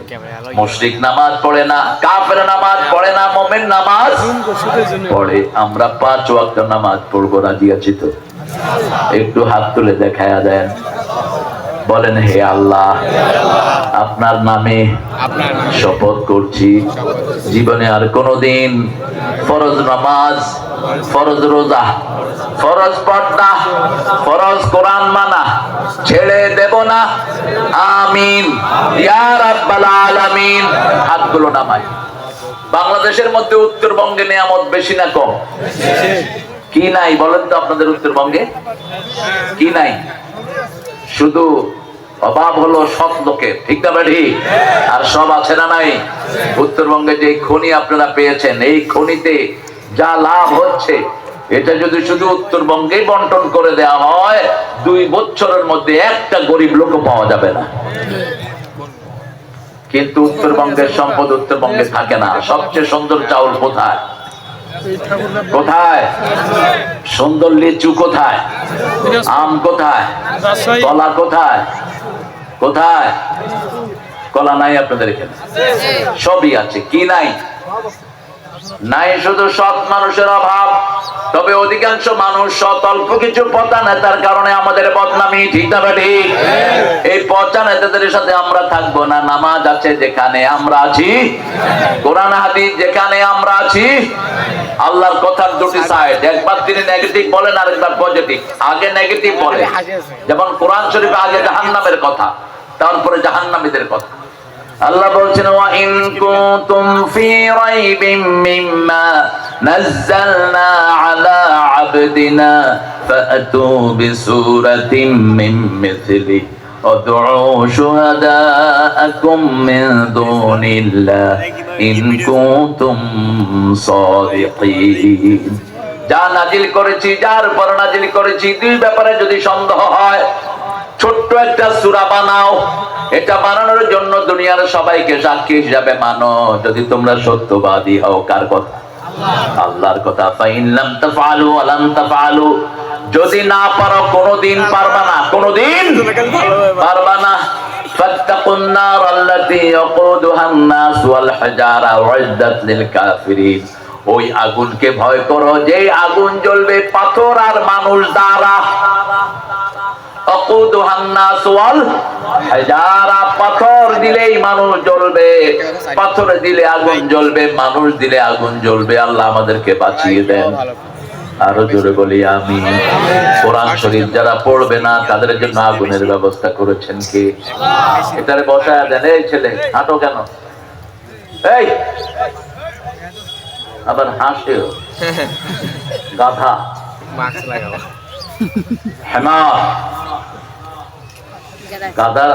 মুশরিক নামাজ পড়ে না, কাফের নামাজ পড়ে না, মুমিন নামাজ পড়ে। আমরা 5 ওয়াক্ত নামাজ পড়বো, রাজি আছি তো? একটু হাত তুলে দেখায়া দেন, বলেন হে আল্লাহ, আপনার নামে শপথ করছি জীবনে আর কোনোদিন ফরজ নামাজ, ফরজ রোজা, ফরজ পর্দা, ফরজ কোরআন মানা ছেড়ে দেব না। আমিন ইয়া রাব্বাল আলামিন। হাতগুলো নামাই। বাংলাদেশের মধ্যে উত্তরবঙ্গে নিয়ামত বেশি না কম? কি নাই বলেন তো আপনাদের উত্তরবঙ্গে? কি নাই? শুধু অভাব হলো সৎ লোকের, ঠিক না বেঠি? আর সব আছে না নাই? উত্তরবঙ্গে যে খনি আপনারা পেয়েছেন, এই খনিতে যা লাভ হচ্ছে, এটা যদি শুধু উত্তরবঙ্গেই বন্টন করে দেওয়া হয়, 2 বছরের মধ্যে একটা গরিব লোক পাওয়া যাবে না। কিন্তু উত্তরবঙ্গের সম্পদ উত্তরবঙ্গে থাকে না। সবচেয়ে সুন্দর চাউল কোথায়? কোথায়? সুন্দর লিচু কোথায়? আম কোথায়? কলা কোথায়? কোথায়? কলা নাই আপনাদের এখানে? সবই আছে। কি নাই? নাই শুধু সৎ মানুষের অভাব। তবে অধিকাংশ মানুষ সৎ, অল্প কিছু পচা নেতার কারণে আমাদের বদনামি, ঠিক না ঠিক? এই পচা নেতাদের সাথে আমরা থাকবো না। নামাজ আছে যেখানে আমরা আছি, কোরআন হাদিস যেখানে আমরা আছি, আল্লাহর কথার দুটি সাইড, একবার তিনি নেগেটিভ বলেন আর একবার পজিটিভ। আগে নেগেটিভ বলে, যেমন কোরআন শরীফে আগে জাহান্নামের কথা, তারপরে জাহান্নামীদের কথা। আল্লাহ বলছেন ওয়া ইন কুনতুম ফি রাইবিম মিম্মা নাযালনা আলা আবদিনা ফাতু বিসূরাতিম মিন মিথলি ওয়াদউ শুহাদাআকুম মিন দুনিল্লাহ ইন কুনতুম সাদিকিন। যা নাজিল করেছি, যার উপর নাজিল করেছি, 2 ব্যাপারে যদি সন্দেহ হয়, ছোট্ট একটা সূরা বানাও। এটা বানানোর জন্য দুনিয়ার সবাইকে সাক্ষী হিসাবে মানো, যদি তোমরা সত্যবাদী হও। কার কথা? আল্লাহর কথা। ফাইন লাম তাফআলু ওয়া লাম তাফআলু, যদি না পারো, কোনদিন পারবা না, কোনদিন পারবা না। ফাত্তাকুন নার আল্লাতী ইয়াকুদুহান নাস ওয়াল হাজারা উইদ্দাত লিল কাফিরিন, ওই আগুনকে ভয় করো যে আগুন জ্বলবে পাথর আর মানুষ দ্বারা। পাথর দিলেই মানুষ জ্বলবে, পাথর দিলে আগুন জ্বলবে, মানুষ দিলে আগুন জ্বলবে। আল্লাহ আমাদেরকে বাঁচিয়ে দেন। আরো জোরে বলি আমিন। কোরআন শরীফ যারা পড়বে না তাদের জন্য আগুনের ব্যবস্থা করেছেন কে? এটারে বসায় দেন। এই ছেলে হাঁটো কেন? এই আবার হাসেও, গাধা, গাধা।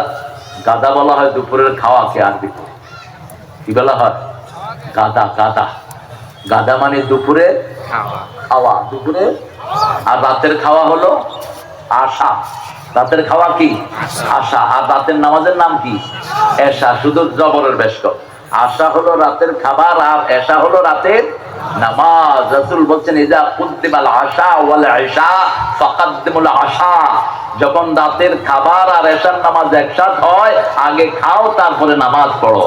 গাধা বলা হয় দুপুরের খাওয়াকে আরবিতে। কি বলা হয়? গাধা। গাধা, গাধা মানে দুপুরে খাওয়া, দুপুরে। আর রাতের খাওয়া হলো আশা। রাতের খাওয়া কি? আশা। আর রাতের নামাজের নাম কি? এশা। শুধু জবরের বেশক। আশা হলো রাতের খাবার আর এশা হলো রাতের নামাজ। রাসূল বলছেন ইজা কুদ্দিমাল আশা ওয়াল ইশা ফাকাদ্দিমুল আশা, যখন রাতের খাবার আর এশার নামাজ একসাথে হয়, আগে খাও তারপরে নামাজ পড়ো।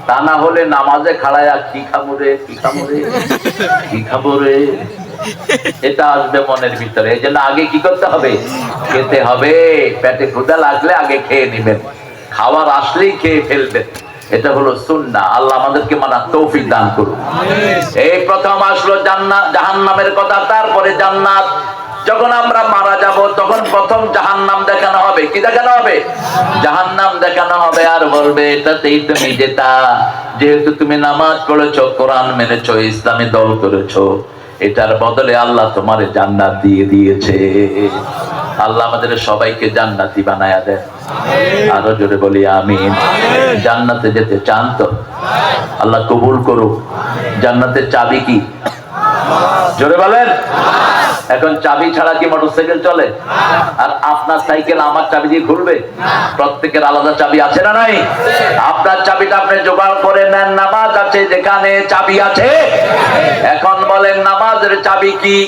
তা না হলে নামাজে খাড়ায়া কি খাবো রে, কি খাবো রে, কি খাবো রে, এটা আসবে মনের ভিতরে। এই জন্য আগে কি করতে হবে? খেতে হবে। পেটে ক্ষুধা লাগলে আগে খেয়ে নিবেন, খাবার আসলেই খেয়ে ফেলবেন। এটা হলো সুন্নাহ। আল্লাহ আমাদেরকে মানার তৌফিক দান করুন। এই প্রথম আসলো জান্নাত, জাহান্নামের কথা, তারপরে জান্নাত। যখন আমরা মারা যাব তখন প্রথম জাহান্নাম দেখানো হবে। কি দেখানো হবে? জাহান্নাম দেখানো হবে। আর বলবে এটাতেই তুমি যেতা, যেহেতু তুমি নামাজ পড়েছো, কোরআন মেনেছো, ইসলামী দল করেছো, এটার বদলে আল্লাহ তোমার জান্নাত দিয়ে দিয়েছে। আল্লাহ আমাদের সবাইকে জান্নাতি বানায়া দেন। আরো জোরে বলি আমিন। জান্নাতে যেতে চান তো? আল্লাহ কবুল করুক। জান্নাতের চাবি কি? জোরে বলেন। এখন চাবি ছাড়া কি মোটরসাইকেল চলে? আর আপনার সাইকেল আমার চাবি দিয়ে খুলবে? প্রত্যেকের আলাদা চাবি আছে না নাই? আপনার চাবিটা আপনি জোগাড় করে নেন। নামাজ আছে যেখানে, চাবি আছে। এখন বলেন নামাজের চাবি কি?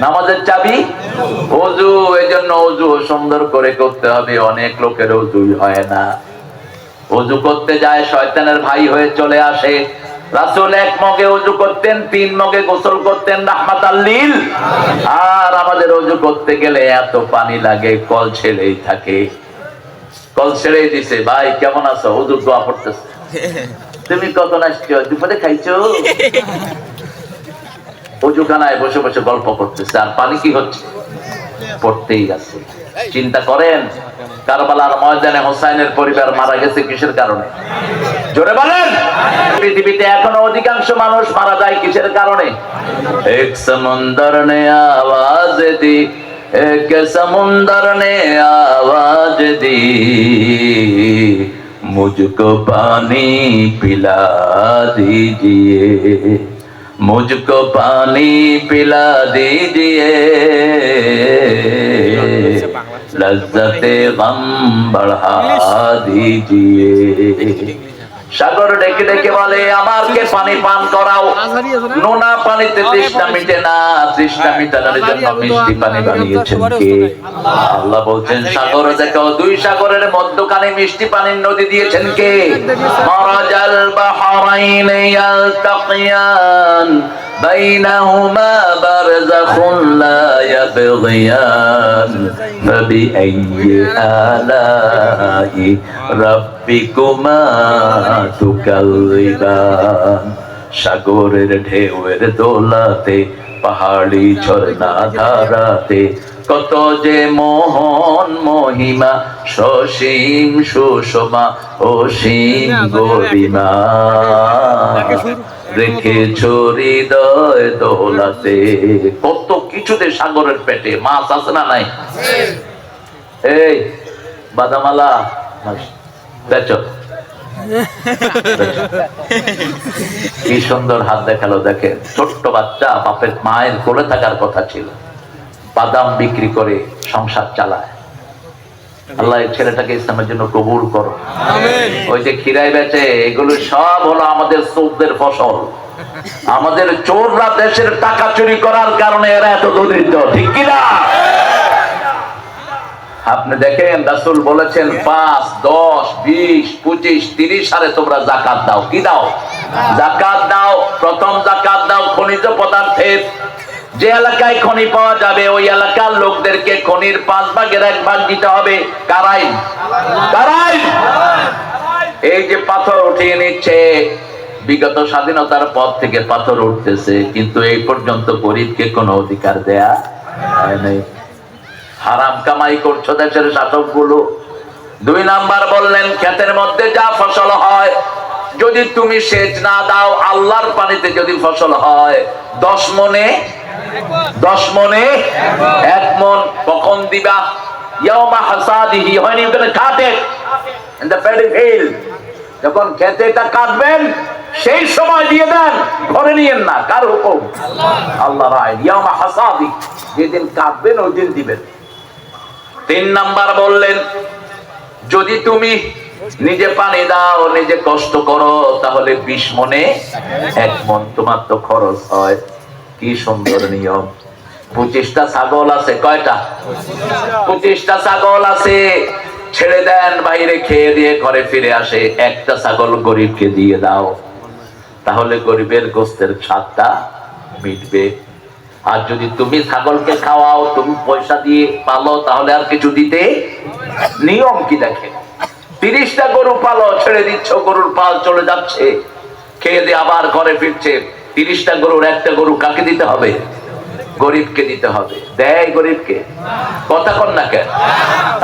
নামাজের চাবি ওযু। এই জন্য ওযু সুন্দর করে করতে হবে। অনেক লোকের ওযুই হয় না। ওযু করতে যায়, শয়তানের ভাই হয়ে চলে আসে। রাসূল এক মগে ওযু করতেন, 3 মগে গোসল করতেন রাহমাতাল লিল। আর আমাদের ওযু করতে গেলে এত পানি লাগে, কল ছেড়েই থাকে, কল ছেড়েই দিছে। ভাই কেমন আছো? ওযু দোয়া করতেছে। তুমি কখন আসছো? দুপুরে খাইছো? ওযুখানায় বসে বসে গল্প করতেছে, আর পানি কি হচ্ছে? পড়তেই আছে। চিন্তা করেন, কারবালার ময়দানে হোসাইনের পরিবার মারা গেছে কিসের কারণে? জোরে বলেন। পৃথিবীতে এখনো অধিকাংশ মানুষ মারা যায় কিসের কারণে? এক সমুন্দর নে আওয়াজ দি, এক সমুন্দর নে আওয়াজ দি, মুঝকো পানি পিলা দीजिए, मुझको पानी पिला दीजिए, लज्जते गम बढ़ा दीजिए। সাগর ডেকে ডেকে বলে আমাকে পানি পান করাও। নোনা পানিতে তৃষ্ণা মিটে না, তৃষ্ণা মিটানোর জন্য মিষ্টি পানি বানিয়েছেন কে? আল্লাহ বলছেন সাগর দেখো, 2 সাগরের মধ্যখানে মিষ্টি পানির নদী দিয়েছেন কে? মারাজাল বাহরাইন ইয়ালতাকিয়ান বাইনাহুমা বারযাখুন লা ইয়াবগিয়ান ফাবিআইয়ি আলাই রাব্বিকুমা তুকাল্লিবান। সাগরের ঢেউয়ের দোলাতে, পাহাড়ি ঝর্ণা ধারাতে, কত যে মোহন মহিমা, সসীম সুষমা অসীম গরিমা, রেখেছ হৃদয় দোলাতে। কত কিছুতে সাগরের পেটে মাছ আছে না নাই? এই বাদামালা বেচো, কি সুন্দর হাত দেখালো। দেখেন ছোট্ট বাচ্চা বাপের মায়ের কোলে থাকার কথা ছিল, বাদাম বিক্রি করে সংসার চালায়। আল্লাহ এই ছেলেটাকে ইসলামের জন্য কবুল করো। ওই যে খিরাই বেচে, এগুলো সব হলো আমাদের চোরদের ফসল। আমাদের চোররা দেশের টাকা চুরি করার কারণে এরা এত দরিদ্র, ঠিক কিনা? আপনি দেখেন রাসূল বলেছেন 5, 10, 20, 25, 30 সালে তোমরা যাকাত দাও। কি দাও? যাকাত দাও। প্রথম যাকাত দাও খনিজ পদার্থের। যে এলাকায় খনি পাওয়া যাবে ওই এলাকার লোকদেরকে খনির 5 ভাগের 1 ভাগ দিতে হবে। কারাই কারাই এই যে পাথর উঠিয়ে নিচ্ছে, বিগত স্বাধীনতার পর থেকে পাথর উঠতেছে, কিন্তু এই পর্যন্ত গরিবকে কোনো অধিকার দেয়া হয় নাই। হারাম কামাই করছো দেশের শাসকগুলো। 2 নাম্বার বললেন ক্ষেতের মধ্যে যা ফসল হয়, যদি তুমি সেচ না দাও, আল্লাহর পানিতে যদি ফসল হয় 10 মনে 1 মন। কখন দিবা? ইয়াউমা হাসাদিহি, when you gonna cut it in the paddy field, যখন ক্ষেতে এটা কাটবেন সেই সময় দিয়ে দেন, ধরে নিয়েন না। কার হুকুম? আল্লাহর আইন। ইয়াউমা হাসাদি, যেদিন কাটবেন ওই দিন দিবেন। 3 নাম্বার বললেন যদি তুমি নিজে পানি দাও, নিজে কষ্ট করো, তাহলে 20 মনে 1 মন তোমার তো খরচ হয়। কি সুন্দর নিয়ম। 25টা ছাগল আছে। কয়টা? 25টা ছাগল আছে। ছেড়ে দেন, বাইরে খেয়ে দিয়ে ঘরে ফিরে আসে। একটা ছাগল গরিবকে দিয়ে দাও, তাহলে গরিবের গোস্তের স্বাদটা মিটবে। আর যদি তুমি ছাগলকে খাওয়াও, তুমি পয়সা দিয়ে পালো, তাহলে আর কিছু দিতে। নিয়ম কি দেখে, 30টা গরু পালো, ছেড়ে দিচ্ছ, গরুর পাল চলে যাচ্ছে, খেয়ে দিয়ে আবার ঘরে ফিরছে। 30টা গরুর 1টা গরু কাকে দিতে হবে? গরিবকে দিতে হবে। দেয় গরিবকে? কথা কন না কেন?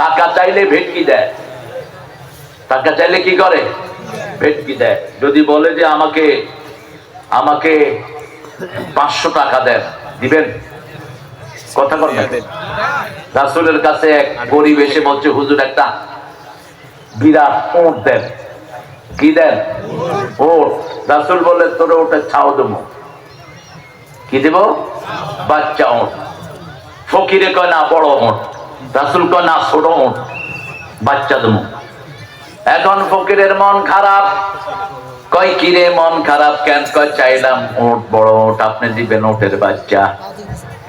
টাকা চাইলে ভেটকি দেয়। টাকা চাইলে কি করে? ভেটকি দেয়। যদি বলে যে আমাকে 500 টাকা দেন, দিবেন? কথা কন না কেন? রাসূলের কাছে এক গরিব এসে বলছে, হুজুর একটা বিরাট উট দেন। কি দেন? উট। রাসূল বলে তোর ওটা ছাও দেবো। কি দেব? বাচ্চা উট। ফকিরে কয় না বড় উট, রাসূল কয় না ছোট উট, বাচ্চা দেব। এখন ফকিরের মন খারাপ। কয় কিরে মন খারাপ কেন? কয় চাইলাম উট, বড় উট, আপনি দিবেন উটের বাচ্চা।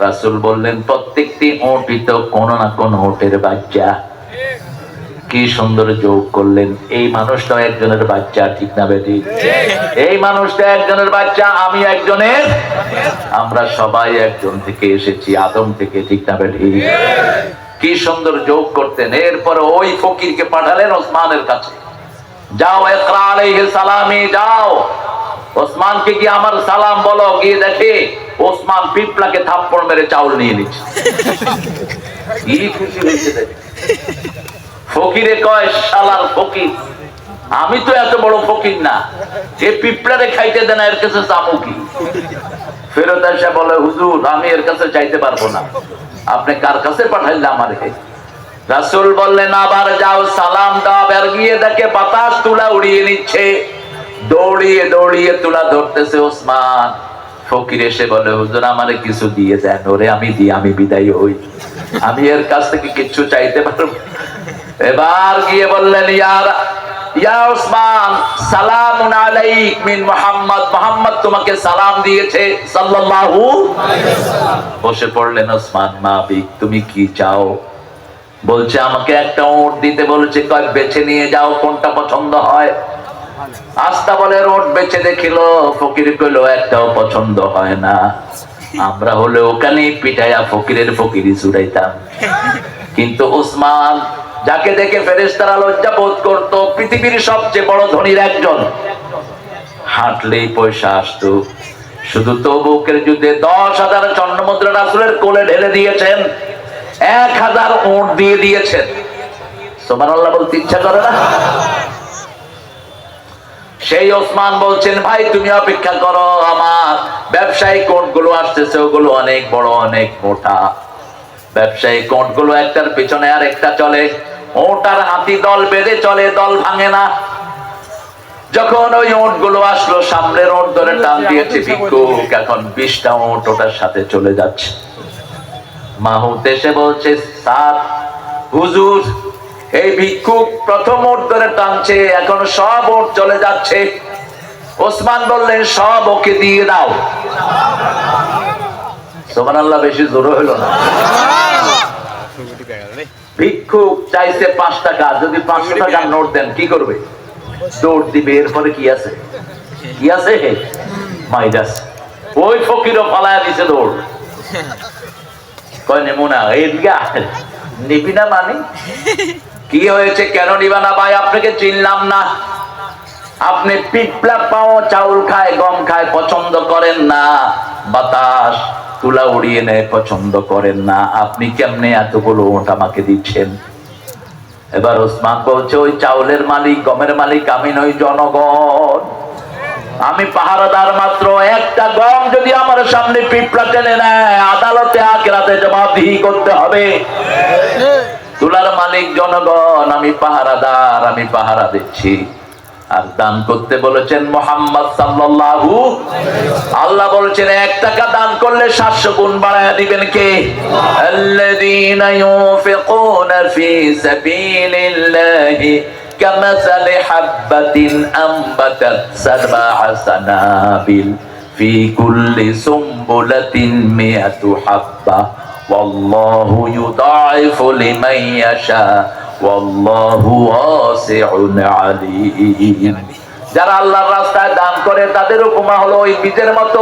রাসূল বললেন প্রত্যেকটি উটই তো কোন না কোন উটের বাচ্চা। কি সুন্দর যোগ করলেন। এই মানুষটা একজনের বাচ্চা, ঠিক না বেটি? এই মানুষটা একজনের বাচ্চা, আমি একজনের, আমরা সবাই একজন থেকে এসেছি, আদম থেকে, ঠিক না বেটি? কি সুন্দর যোগ করতেন। এরপর ওই ফকিরকে পাঠালেন ওসমানের কাছে, যাও ইকরা আলাইহিস সালামি, যাও ওসমানকে গিয়ে আমার সালাম বলো। গিয়ে দেখে ওসমান পিপলাকে থাপ্পড় মেরে চাউল নিয়ে নিচ্ছে। কি খুশি হয়েছে দেখে। ফকিরে কয়, শালার ফকির, আমি তো এত বড় ফকির না, এ পিপলারে খাইতে দেন, এর কাছে চামু কি? ফেরত এসে বলে, হুজুর আমি এর কাছে চাইতে পারবো না, আপনি কার কাছে পাঠাইলে আমারে? রাসূল বললেন, আবার যাও সালাম দাও। আর গিয়ে দেখে বাতাস তুলা উড়িয়ে নিচ্ছে, দৌড়িয়ে দৌড়িয়ে তুলা ধরতেছে ওসমান। ফকির এসে বলে, হুজুর আমারে কিছু দিয়ে দেন, ওরে আমি দিই, আমি বিদায় হই, আমি এর কাছ থেকে কিছু চাইতে পারবো। এবার গিয়ে বললেন, ইয়া ওসমান, সালামুন আলাইক মিন মুহাম্মদ, মুহাম্মদ তোমাকে সালাম দিয়েছে সাল্লাল্লাহু আলাইহি ওয়াসাল্লাম। বসে পড়লেন ওসমান। মা বিক, তুমি কি চাও? বলছে, আমাকে একটা ওট দিতে বলেছে, কয় বেছে নিয়ে যাও, কোনটা পছন্দ হয়। আস্তা বলে ওট বেছে দেখিল, ফকির কইল, একটাও পছন্দ হয় না। আমরা হলে ওখানে পিটাইয়া ফকিরের ফকিরি চুরাইতাম। কিন্তু ওসমান, যাকে দেখে ফেরেশতারা লজ্জা বোধ করতো, পৃথিবীর সবচেয়ে বড় ধনীর একজন, হাঁটলেই পয়সা আসতো। শুধু তবুকের যুদ্ধে 10,000 স্বর্ণ মুদ্রা রাসূলের কোলে ঢেলে দিয়েছেন, 1,000 উট দিয়ে দিয়েছেন। সুবহানাল্লাহ বলতে ইচ্ছা করে না? সেই ওসমান বলছেন, ভাই তুমি অপেক্ষা করো, আমার ব্যবসায়িক কোটগুলো আসতেছে, ওগুলো অনেক বড়, অনেক মোটা। ব্যবসায়িক কোটগুলো একটার পিছনে আর একটা চলে, ওটার হাতি দল বেঁধে চলে, দল ভাঙে না। যখন ওই ওটগুলো আসলো, সামনের ওট ধরে টান দিয়েছে ভিক্ষুক, এখন 20টা ওট ওটার সাথে চলে যাচ্ছে। মাহুত এসে বলছে, স্যার, হুজুর, এই ভিক্ষুক প্রথম ওট ধরে টানছে, এখন সব ওট চলে যাচ্ছে। ওসমান বললেন, সব ওকে দিয়ে দাও। সুবহানাল্লাহ, বেশি জোর হলো না। ভিক্ষুক চাইছে 5 টাকা, যদি 500 টাকার নোট দেন কি করবে? দৌড় দিবে। এরপরে কি আছে? কি আছে? মাইরাস। ওই ফকিরও পালায়া দিছে দৌড়। কয় নেমু না, এইদিকে নিবি না মানে? কি হয়েছে, কেন নিবা না? ভাই আপনাকে চিনলাম না, আপনি পিপলা পাও, চাউল খায়, গম খায়, পছন্দ করেন না, বাতাস তুলা উড়িয়ে নেয়, পছন্দ করেন না, আপনি কেমনে এতগুলো ওট আমাকে দিচ্ছেন? এবার ওসমান বলছে, ওই চাউলের মালিক, গমের মালিক আমি নই, জনগণ। আমি পাহারাদার মাত্র। একটা গম যদি আমার সামনে পিপলা টেনে নেয়, আদালতে আখিরাতে জবাবদিহি করতে হবে। তুলার মালিক জনগণ, আমি পাহারাদার, আমি পাহারা দিচ্ছি। আর দান করতে বলেছেন মুহাম্মদ সাল্লাল্লাহু আলাইহি ওয়াসাল্লাম। আল্লাহ বলেছেন, 1 টাকা দান করলে 700 গুণ বাড়ায়া দিবেন কে? আল্লাযীনা ইউনফিকুনা ফি সাবিলিল্লাহি কামাসালি হাববাতিন আনবাতাত সাবআ সানাবিল ফি কুল্লি সুমবুলাতিন মিআতু হাব্বা ওয়াল্লাহু ইউদাইফু লিমান ইয়াশা ওয়াল্লাহু ওয়াসিউন আলীম। যারা আল্লাহর রাস্তায় দান করে, তাদের উপমা হলো ওই বীজের মতো।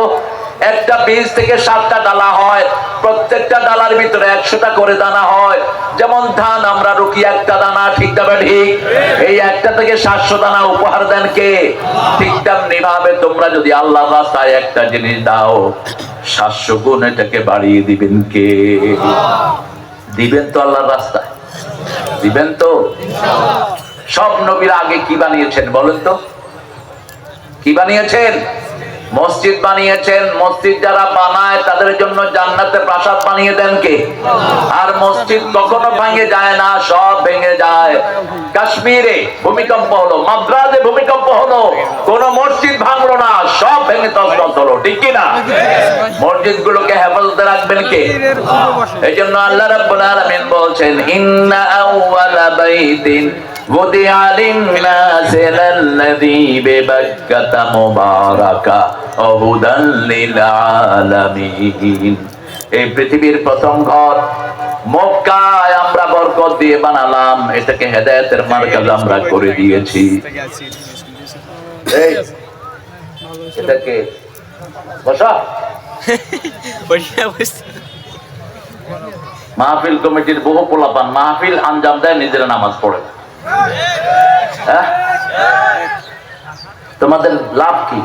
একটা বীজ থেকে 7টা ডালা হয়, প্রত্যেকটা ডালার ভিতরে 100টা করে দানা হয়। যেমন ধান আমরা রুকি একটা দানা, ঠিক তবে ঠিক, এই একটা থেকে 700 দানা উপহার দেন কে? ঠিক তেমনি ভাবে তোমরা যদি আল্লাহর রাস্তায় একটা জিনিস দাও, 700 গুণ এটাকে বাড়িয়ে দিবেন কে? দিবেন তো আল্লাহর রাস্তায়? দিবেন তো? সব নবীরা আগে কি বানিয়েছেন বলেন তো? কি বানিয়েছেন? মসজিদ বানিয়েছেন। মসজিদ যারা বানায় তাদের জন্য জান্নাতে প্রাসাদ বানিয়ে দেন কে? আর মসজিদ কখনো ভেঙে যায় না, সব ভেঙে যায়। কাশ্মীরে ভূমিকম্প হলো, মাদ্রাজে ভূমিকম্প হলো, কোন মসজিদ ভাঙলো না, সব ভেঙে তছনছ হলো, ঠিক কি না? মসজিদ গুলোকে হেফাজতে রাখবেন কে? এই জন্য আল্লাহ রাব্বুল আলামিন বলছেন, ইন্না আউওয়ালা বাইতিন وُضِعَ لِلنَّاسِ الَّذِي بِبَكَّةَ مُبَارَكًا وَهُدًى لِلْعَالَمِينَ। এই পৃথিবীর প্রথম ঘর মক্কায় আমরা বরকত দিয়ে বানালাম, এটাকে হেদায়েতের মার্কাজ আমরা করে দিয়েছি। এই এটাকে বসা মাহফিল কমিটির বহু পোলাপান মাহফিল আঞ্জাম দেয়, নিজেরা নামাজ পড়ে। হ্যাঁ, তোমাদের লাভ কি?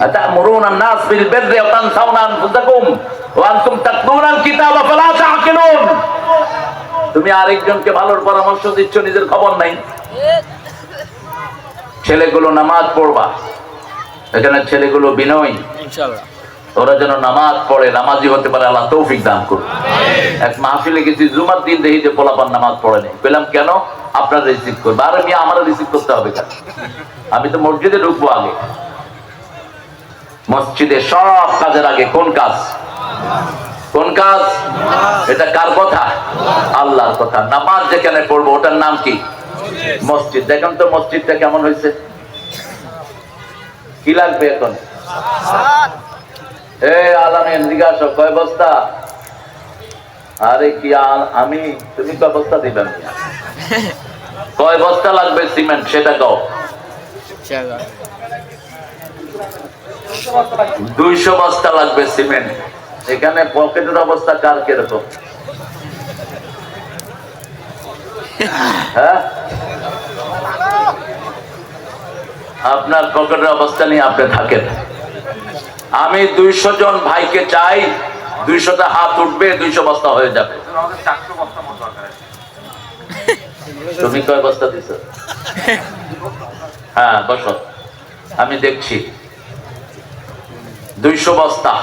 আতামুরুনা নাস বিল বিররি ওয়া তানসাউনা আনফুসাকুম ওয়া আনতুম তাতলুনাল কিতাবা ফালা তাআকিলুন। তুমি আরেকজনকে ভালোর পরামর্শ দিচ্ছ, নিজের খবর নাই। ছেলেগুলো নামাজ পড়বা, এখানে ছেলেগুলো বিনয়ী, ইনশাআল্লাহ ওরা যেন নামাজ পড়ে, নামাজি হতে পারে, আল্লাহ তৌফিক দান করুন। এক মাহফিলে গেছি, জুমার দিন দেখি যে পোলাপান নামাজ পড়ে নেই। বললাম কেন? আপনারা রিসিভ করবে। আর আমি আমার রিসিভ করতে হবে কেন? আমি তো মসজিদে ঢুকবো আগে। মসজিদে সব কাজের আগে কোন কাজ? কোন কাজ? এটা কার কথা? আল্লাহর কথা। নামাজ যেখানে পড়বো ওটার নাম কি? মসজিদ। দেখেন তো মসজিদটা কেমন হয়েছে? কি লাগবে এখন? আলামিন জিজ্ঞাসা, কয় বস্তা? আরে কি আমি, তুমি কয় বস্তা দিবেন? কয় বস্তা লাগবে সিমেন্ট সেটা কও। 200 বস্তা লাগবে সিমেন্ট। এখানে পকেটের অবস্থা কার কিরকম? হ্যাঁ, আপনার পকেটের অবস্থা নিয়ে আপনি থাকেন। আমি 200 জন ভাইকে চাই, 200টা হাত উঠবে, 200 বস্তা হয়ে যাবে। তুমি কয় বস্তা দিছ? হ্যাঁ বসো, আমি দেখছি। 200 বস্তা,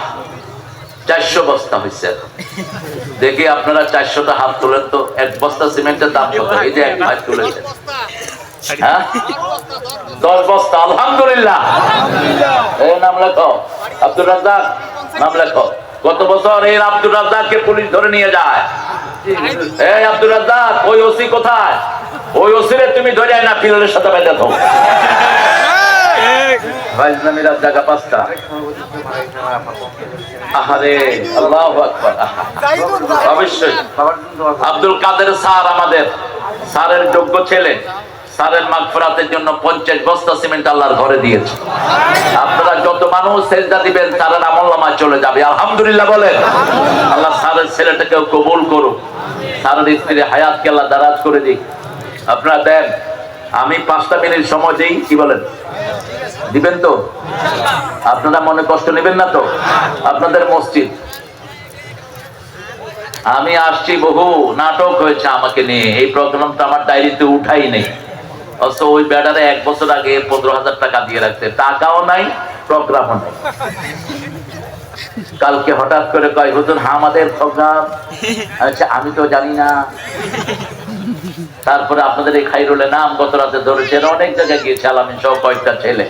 400 বস্তা হয়েছে। দেখি আপনারা 400টা হাত তোলেন তো। এক বস্তা সিমেন্টের দাম কত? এই যে এক ভাই তুলেছে। হ্যাঁ, 10 বস্তা। আলহামদুলিল্লাহ। এই নাম লেখো, আব্দুর রাজ্জাক নাম লেখো। গত বছর এই আব্দুর রাজ্জাককে পুলিশ ধরে নিয়ে যায়। এই আব্দুর রাজ্জাক, ওই ওসি কোথায়? ওই ওসিরে তুমি ধরে না পিলারের সাথে বেঁধে দাও। ভাইজনামিরাত জায়গা 5টা। আহারে আল্লাহু আকবার। অবশ্যই আব্দুল কাদের স্যার, আমাদের স্যারের যোগ্য ছেলে, স্যারের মাগফিরাতের জন্য 50 বস্তা সিমেন্ট আল্লাহর ঘরে দিয়েছে। আপনারা যত মানুষ সেজদা দিবেন স্যারের আমলনামায় চলে যাবে। আলহামদুলিল্লাহ বলেন। আল্লাহ স্যারের ছেলেটাকেও কবুল করুক, স্যারের স্ত্রী হায়াতকে আল্লাহ দারাজ করে দিক। আপনারা দেন, আমি 5টা মিনিট সময় দিই। কি বলেন? দিবেন তো? আপনারা মনে কষ্ট নেবেন না তো? আপনাদের মসজিদ, আমি আসছি, বহু নাটক হয়েছে আমাকে নিয়ে। এই প্রোগ্রামটা আমার ডায়েরিতে উঠাই নেই। অথচ ওই ব্যাটারে 1 বছর আগে 15,000 টাকা দিয়ে রাখছে, টাকাও নাই, প্রোগ্রামও নাই। কালকে হঠাৎ করে কয়, হুজুর আমাদের প্রোগ্রাম। আচ্ছা, আমি তো জানি না। তারপরে আপনাদের এই খাইরুলের নাম গত রাতে ধরেছেন, অনেক জায়গায় গিয়েছে আলামিন সহ কয়েকটা ছেলে।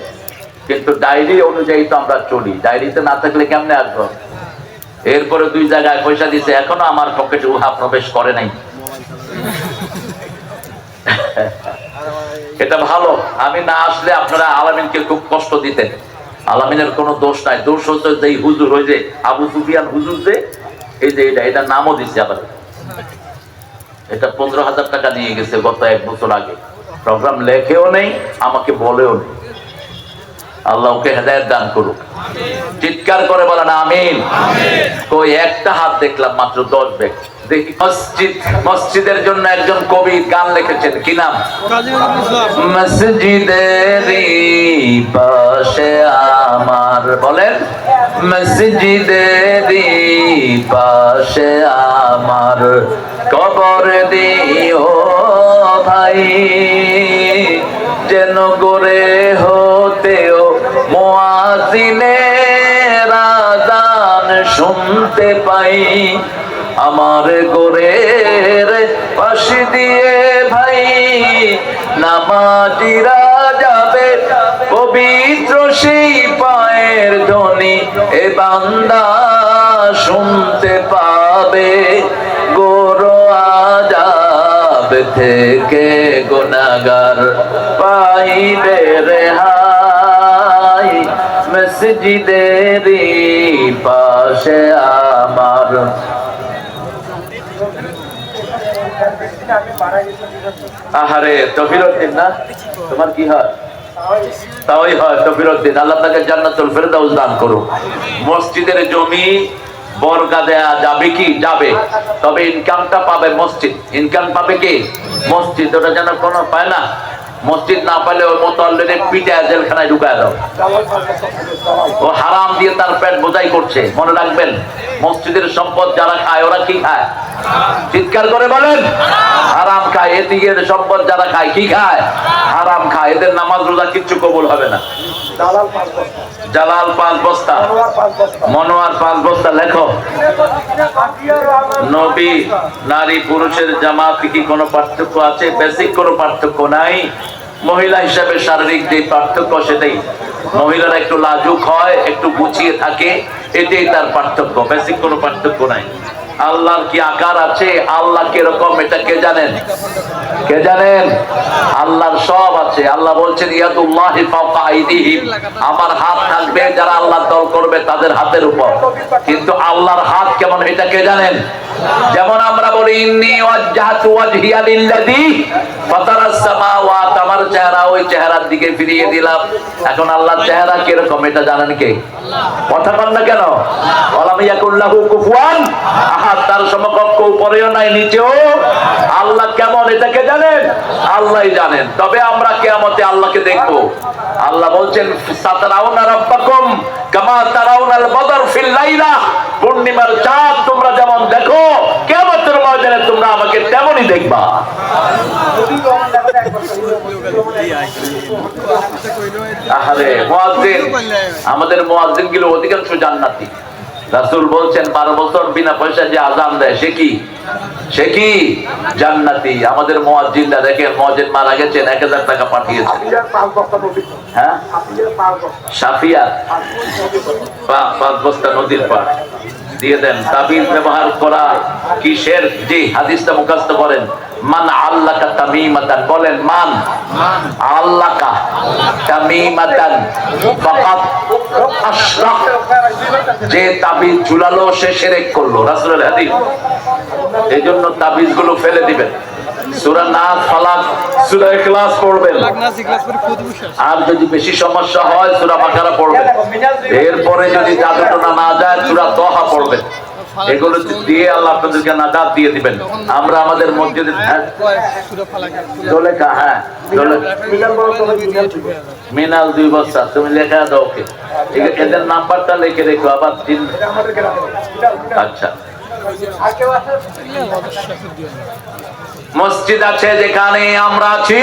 কিন্তু ডায়েরি অনুযায়ী তো আমরা চলি, ডায়েরিতে না থাকলে কেমনে আসবো? এরপরে 2 জায়গায় পয়সা দিছে, এখনো আমার পকেটে উহা প্রবেশ করে নাই। এটা ভালো। আমি না আসলে আপনারা আলামিনকে খুব কষ্ট দিতেন। আলামিনের কোনো দোষ নাই, দোষ হচ্ছে যে হুজুর, ওই যে আবু সুফিয়ান হুজুর, যে এই যে এটা নামও দিচ্ছে আবার। এটা 15,000 টাকা নিয়ে গেছে গত 1 বছর আগে। প্রোগ্রাম লেখেও নেই, আমাকে বলেও নেই। আল্লাহ ওকে হেদায়েত দান করুক। চিৎকার করে বলেন আমিন। কই একটা হাত দেখলাম মাত্র 10 ব্যাগ। দেখি মসজিদের জন্য একজন কবি গান লিখেছেন, কি নাম? মসজিদেরই পাশে আমার, বলেন মসজিদেরই পাশে আমার কবর দিও ভাই, যেন করে হতেও মুয়াজ্জিনের আযান শুনতে পাই। আমার গোরের পাশ দিয়ে ভাই নামাজিরা যাবে, পবিত্র সেই পায়ের ধ্বনি এ বান্দা শুনতে পাবে। গোরো আযাব থেকে গুনাহগার পাইবে রেহাই, মসজিদেরই পাশে আমার। আহারে তফিরউদ্দিন না, তোমার কি হয়? তাওই হয় তফিরউদ্দিন। আল্লাহ তাকে জান্নাতুল ফেরদাউস দান করুন। মসজিদের জমি বর্গা দেয়া যাবে কি? যাবে, তবে ইনকামটা পাবে মসজিদ। ইনকাম পাবে কি? মসজিদ। ওটা যেন কোনো পায় না। মসজিদ না পাইলে ওর মতো অলরেডি পিটায় জেলখানায় ঢুকায় দাও। ও হারাম দিয়ে তার পেট বোঝাই করছে। মনে রাখবেন, মসজিদের সম্পদ যারা খায় ওরা কি খায়? চিৎকার করে বলেন, হারাম খায়। এদিকে সম্পদ যারা খায় কি খায়? হারাম খায়। এদের নামাজ রোজা কিচ্ছু কবুল হবে না। জালাল 5 বস্তা, মনোয়ার 5 বস্তা। লেখো, নবী নারী পুরুষের জামাতে কি কোনো পার্থক্য আছে? বেসিক কোনো পার্থক্য নাই। মহিলা হিসাবে শারীরিক যে পার্থক্য সেটাই। মহিলারা একটু লাজুক হয়, একটু গুছিয়ে থাকে, এটাই তার পার্থক্য। বেসিক কোনো পার্থক্য নাই। আল্লাহর কি আকার আছে? আল্লাহ কিরকম এটা কে জানেন? কে জানেন? আল্লাহর সব আছে। আল্লাহ বলছেন ইয়াদুল্লাহি ফাওকা আইদিহিম, আমার হাত থাকবে যারা আল্লাহর দল করবে তাদের হাতের উপর। কিন্তু আল্লাহর হাত কেমন এটা কে জানেন? যেমন আমরা বলি ইন্নী ওয়াজজাহতু ওয়াজহিয়া লিল্লাযী ফাতারাস সামাওয়াত, আমার চেহারা ওই চেহারার দিকে ফিরিয়ে দিলাম। এখন আল্লাহর চেহারা কিরকম এটা জানেন কে? কথা বল না কেন? ওয়ালাম ইয়াকুল্লাহু কুফুয়ান আহাদ, তার সমকক্ষ উপরেও নাই নিচেও। আল্লাহ কেমন এটা কে জানেন? আল্লাহই জানেন। তবে আমরা কিয়ামতে আল্লাহকে দেখব। আল্লাহ বলছেন সাতারাউনা রাব্বাকুম কামা তারাউনাল বদর ফিল লাইলা, পূর্ণিমার চাঁদ তোমরা যেমন দেখো কিয়ামতের ময়দানে তোমরা আমাকে তেমনই দেখবা। আহারে মুয়াজ্জিন, আমাদের মুয়াজ্জিন গুলো অধিকাংশ জান্নাতি। রাসূল বলছেন 12 বছর বিনা পয়সা যে আযান দেয় সে কি? সে কি? জান্নাতি। আমাদের মুয়াজ্জিনরা দেখেন, মুয়াজ্জিন মারা গেছেন 1000 টাকা পাঠিয়েছেন। হ্যাঁ, সাফিয়া 5 বস্তা নদীর পার দিয়ে দেন। তাবিজ ব্যবহার করা কিসের? জি, হাদিসটা মুখস্থ করেন। মান আল্লাকা তামিমাতান, বলেন মান আল্লাকা তামিমাতান ফাকাত আশরাক, যে তাবিজ ঝুলালো সে শিরক করলো। রাসূলের হাদিস। এইজন্য তাবিজ গুলো ফেলে দিবেন। সূরা নাস, ফালাক, সূরা ইখলাস পড়বেন। আর যদি বেশি সমস্যা হয় সূরা বাকারা পড়বেন। এরপরে যদি জাদুটোনা না যায় সূরা তাহা পড়বেন। এগুলো দিয়ে আল্লাহ আপনাদেরকে নাজাত দিয়ে দিবেন। আমরা আমাদের মসজিদে লেখা, হ্যাঁ মিনাল 2 বস্তা, তুমি লেখা দাও ওকে। এদের নাম্বারটা লিখে রেখো আবার। আচ্ছা, মসজিদ আছে যেখানে আমরা আছি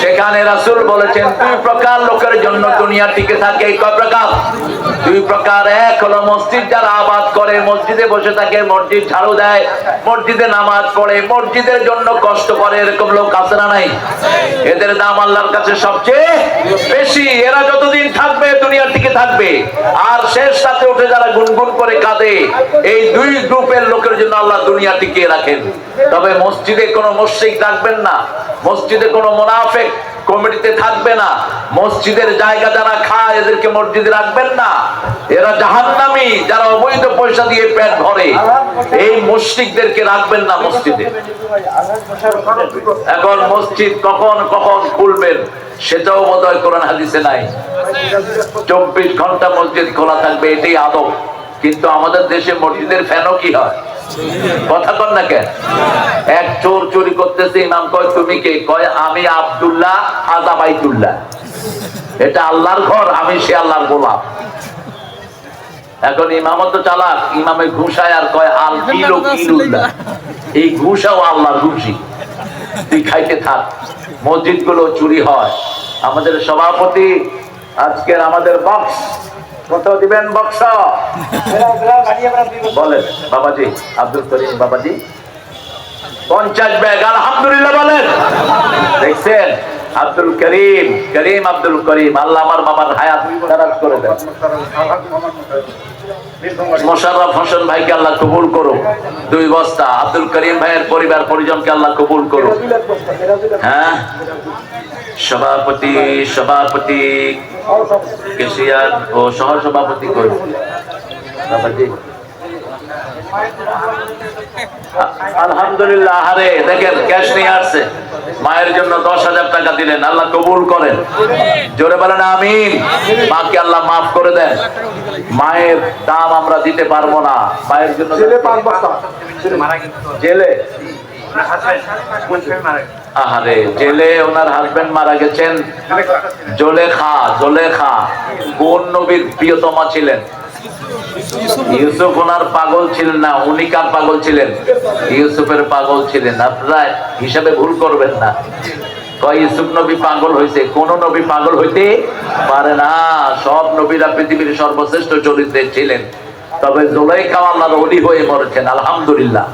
সেখানে রাসূল বলেছেন 2 প্রকার লোকের জন্য দুনিয়া টিকে থাকে। কয় প্রকার? 2 প্রকার। এক হলো মসজিদ যারা আবাদ করে, মসজিদে বসে থাকে, মসজিদ ঝাড়ু দেয়, মসজিদে নামাজ পড়ে, মসজিদের জন্য কষ্ট করে, এরকম লোক আছে না নাই? এদের দাম আল্লাহর কাছে সবচেয়ে বেশি। এরা যতদিন থাকবে দুনিয়া টিকে থাকবে। আর শেষ রাতে উঠে যারা গুনগুন করে কাঁদে, এই 2 গ্রুপের লোকের জন্য আল্লাহ দুনিয়া টিকিয়ে রাখেন। তবে মসজিদে কোনো মুশরিক রাখবেন না, মসজিদে কোনো মুনাফিক কমিটিতে থাকবে না, মসজিদের জায়গা যারা খায় এদেরকে মসজিদে রাখবেন না। এরা জাহান্নামী, যারা অবৈধ পয়সা দিয়ে পেট ভরে, এই মুশরিকদেরকে রাখবেন না মসজিদে। এখন মসজিদ কখন কখন খুলবেন সেটাও বোধহয় কোরআন হাদিসে নাই। 24 ঘন্টা মসজিদ খোলা থাকবে, এটাই আদব। কিন্তু আমাদের দেশে মসজিদের ফ্যানও কি হয়? কথা কন না কেন? এক চোর চুরি করতেছে, ইমাম কয় তুমি কে? কয় আমি আব্দুল্লাহ আযাবাইতুল্লাহ। এটা আল্লাহর ঘর, আমি সে আল্লাহর গোলাম। এখন ইমামত তো চালাক, ইমামে ঘুষায় আর কয় আল কিলো কিলুল্লাহ। এই ঘুষাও আল্লাহর ঘুষি, তুই খাইতে থাক। মসজিদ গুলো চুরি হয়। আমাদের সভাপতি আজকের আমাদের বক্স কত দিবেন? বক্স বলেন বাবাজি, আব্দুল করিম বাবাজি 50 ব্যাগ। আলহামদুলিল্লাহ বলেন। দেখছেন আব্দুল করিম, করিম আব্দুল করিম, আল্লাহ আমার বাবার হায়াত দারাজ করে দেন। মোশাররফ হোসেন ভাইকে আল্লাহ কবুল করুন 2 বস্তা। আব্দুল করিম ভাইয়ের পরিবার পরিজনকে আল্লাহ কবুল করুন। হ্যাঁ, সভাপতি কেশিয়ার ও সহ সভাপতি করুন বাবাজি। আলহামদুলিল্লাহ। আরে দেখেন ক্যাশ নিয়ে আসছে, মায়ের জন্য 10,000 টাকা দিলেন, আল্লাহ কবুল করেন। জোরে বলেন আমিন। মাকে আল্লাহ মাফ করে দেন। মায়ের দাম আমরা দিতে পারবো না, মায়ের জন্য জেলে, আহারে জেলে ওনার হাজবেন্ড মারা গেছেন। জোলেখা কোন নবীর প্রিয়তমা ছিলেন? ইউসুফ ওনার পাগল ছিলেন না, উনি কার পাগল ছিলেন? ইউসুফের পাগল ছিলেন। আপনারা হিসাবে ভুল করবেন না। ইউসুফ নবী পাগল হয়েছে, কোন নবী পাগল হইতে পারে না। সব নবীরা পৃথিবীর সর্বশ্রেষ্ঠ চরিত্রের ছিলেন, তবে জুলাইখা আল্লাহর ওলি হয়ে মরেছেন। আলহামদুলিল্লাহ,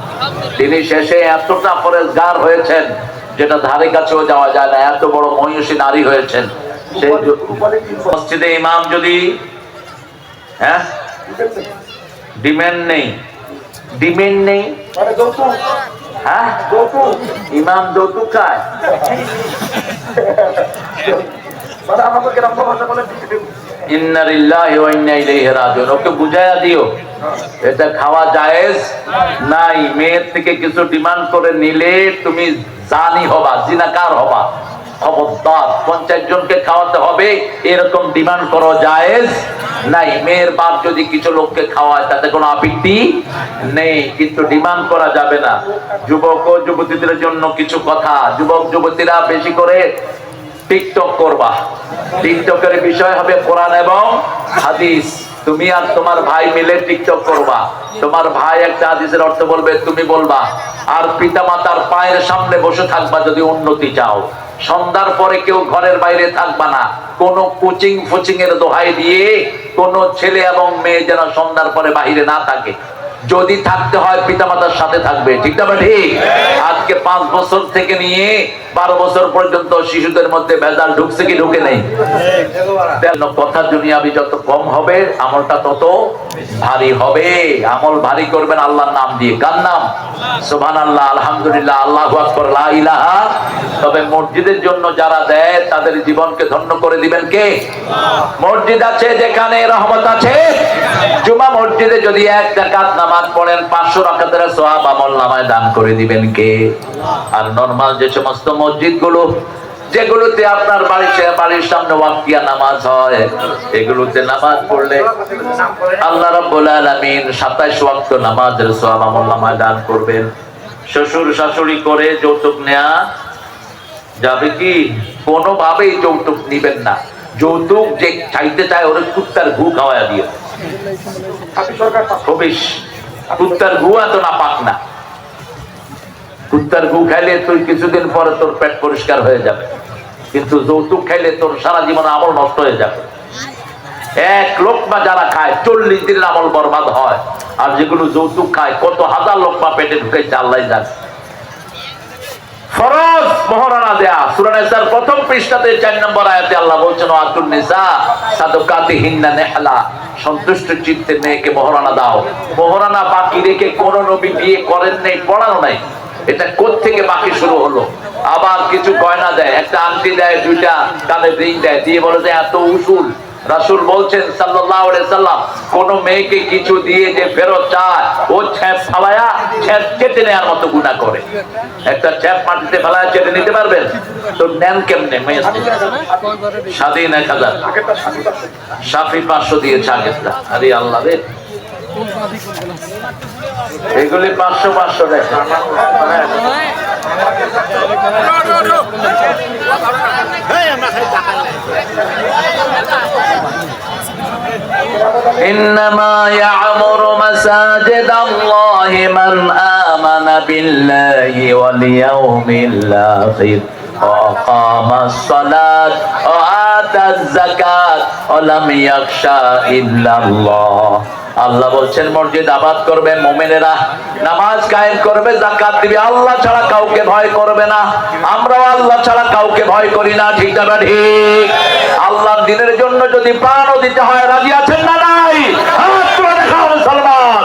তিনি শেষে এতটা পরেজগার হয়েছেন যেটা ধারে কাছেও যাওয়া যায় না, এত বড় মহিষী নারী হয়েছেন। সেই মসজিদে ইমাম যদি ডিমেন্ড নেই ইমাম যৌতুক খায়, ইন্না লিল্লাহি ওয়া ইন্না ইলাইহি রাজিউন। ওকে বুঝাইয়া দিও এটা খাওয়া জায়েজ নাই। মেয়ের থেকে কিছু ডিমান্ড করে নিলে তুমি জানি হবা, জিনাকার হবা। খবরদার, 50 জনকে খাওয়াতে হবে এরকম ডিমান্ড করো জায়েজ নাই। মেয়ের বাপ যদি কিছু লোককে খাওয়ায় তাতে কোনো আপত্তি নেই, কিন্তু ডিমান্ড করা যাবে না। যুবক ও যুবতীদের জন্য কিছু কথা। যুবক যুবতীরা বেশি করে টিকটক করবা। টিকটকের বিষয় হবে কোরআন এবং হাদিস। তুমি আর তোমার ভাই মিলে টিকটক করবা। তোমার ভাই একটা হাদিসের অর্থ বলবে, তুমি বলবা। আর পিতা মাতার পায়ের সামনে বসে থাকবা যদি উন্নতি চাও। সন্ধ্যার পরে কেউ ঘরের বাইরে থাকবা না। কোন কোচিং ফোচিং এর দোহাই দিয়ে কোন ছেলে এবং মেয়ে যেন সন্ধ্যার পরে বাইরে না থাকে। যদি থাকতে হয় পিতামাতার সাথে থাকবে, ঠিক না ঠিক? আজকে 5 বছর থেকে নিয়ে 12 বছর পর্যন্ত শিশুদের মধ্যে ভেজাল ঢুকছে কি ঢুকে নেই? কথা দুনিয়াবি যত কম হবে আমলটা তত ভারী হবে। আমল ভারী করবেন আল্লাহর নাম দিয়ে। কার নাম? সুবহানাল্লাহ, আলহামদুলিল্লাহ, আল্লাহু আকবার, লা ইলাহা। তবে মসজিদের জন্য যারা দেয় তাদের জীবনকে ধন্য করে দিবেন কে? মসজিদ আছে যেখানে রহমত আছে। জুমা মসজিদে যদি 1 রাকাত নামাজ পড়েন 500 রাকাতের সওয়াব আমল নামায় দান করে দিবেন কে? আর নরমাল যে সমস্ত মসজিদগুলো যেগুলোতে আপনার বাড়ির সামনে ওয়াক্তিয়া নামাজ হয়, এগুলোতে নামাজ পড়লে আল্লাহ রাব্বুল আলামিন 27 ওয়াক্ত নামাজের সওয়াব আমল নামায় দান করবেন। শ্বশুর শাশুড়ি করে যৌতুক নেয়া যাবে কি? কোনোভাবেই যৌতুক নিবেন না। যৌতুক যে চাইতে চায় ওর কুত্তার গু খাওয়ায়া দিয়ে। কুত্তার গু এত না পাক না। কুত্তার গু খাইলে তুই কিছুদিন পরে তোর পেট পরিষ্কার হয়ে যাবে, কিন্তু যৌতুক খাইলে তোর সারা জীবন আমল নষ্ট হয়ে যাবে। 1 লোকমা যারা খায় 40 দিনের আমল বরবাদ হয়। আর যেগুলো যৌতুক খায় কত হাজার লোকমা পেটে ঢুকাইছে আল্লাহ জানে। ফরজ মোহরানা দেয়া। সূরা নিসার প্রথম পৃষ্ঠাতে 4 নম্বর আয়াতে আল্লাহ বলছেন, আতুন নিসা সাদাকাতিহিন্না নিহলা। সন্তুষ্ট চিত্তে মেয়েকে মোহরানা দাও। মোহরানা বাকি রেখে কোন নবী বিয়ে করেন নাই, পড়ানো নাই। এটা কোত্থেকে বাকি শুরু হলো? আবার কিছু গয়না দেয়, একটা আংটি দেয়, 2টা কানে রিং দেয়, দিয়ে বলে যে এত উসুল। রাসূল বলছেন সাল্লাল্লাহু আলাইহি সাল্লাম, কোন মেয়েকে কিছু দিয়ে যে ফেরত চায় ও ছ্যাপ ফালায়া ছ্যাপ কেটে নেওয়ার মতো গুনাহ করে। একটা ছ্যাপ মাটিতে ফালায়া কেটে নিতে পারবেন তো? নেন কেমনে? মেয়ে স্বাধীন 1000, শাফি 500 দিয়েছে আগেরটা। আরে আল্লাহ রে, এগুলি 500 টাকা। إنما يعمر مساجد الله من آمن بالله واليوم الآخر وأقام الصلاة وآتى الزكاة ولم يخشى إلا الله। আল্লাহ বলছেন মসজিদ আবাদ করবে মুমিনেরা, নামাজ কায়েম করবে, যাকাত দিবে, আল্লাহ ছাড়া কাউকে ভয় করবে না। আমরাও আল্লাহ ছাড়া কাউকে ভয় করি না, ঠিক না ঠিক? আল্লাহর দ্বীনের জন্য যদি প্রাণও দিতে হয় রাজি আছেন না নাই? হাত তুলে দেখাও মুসলমান।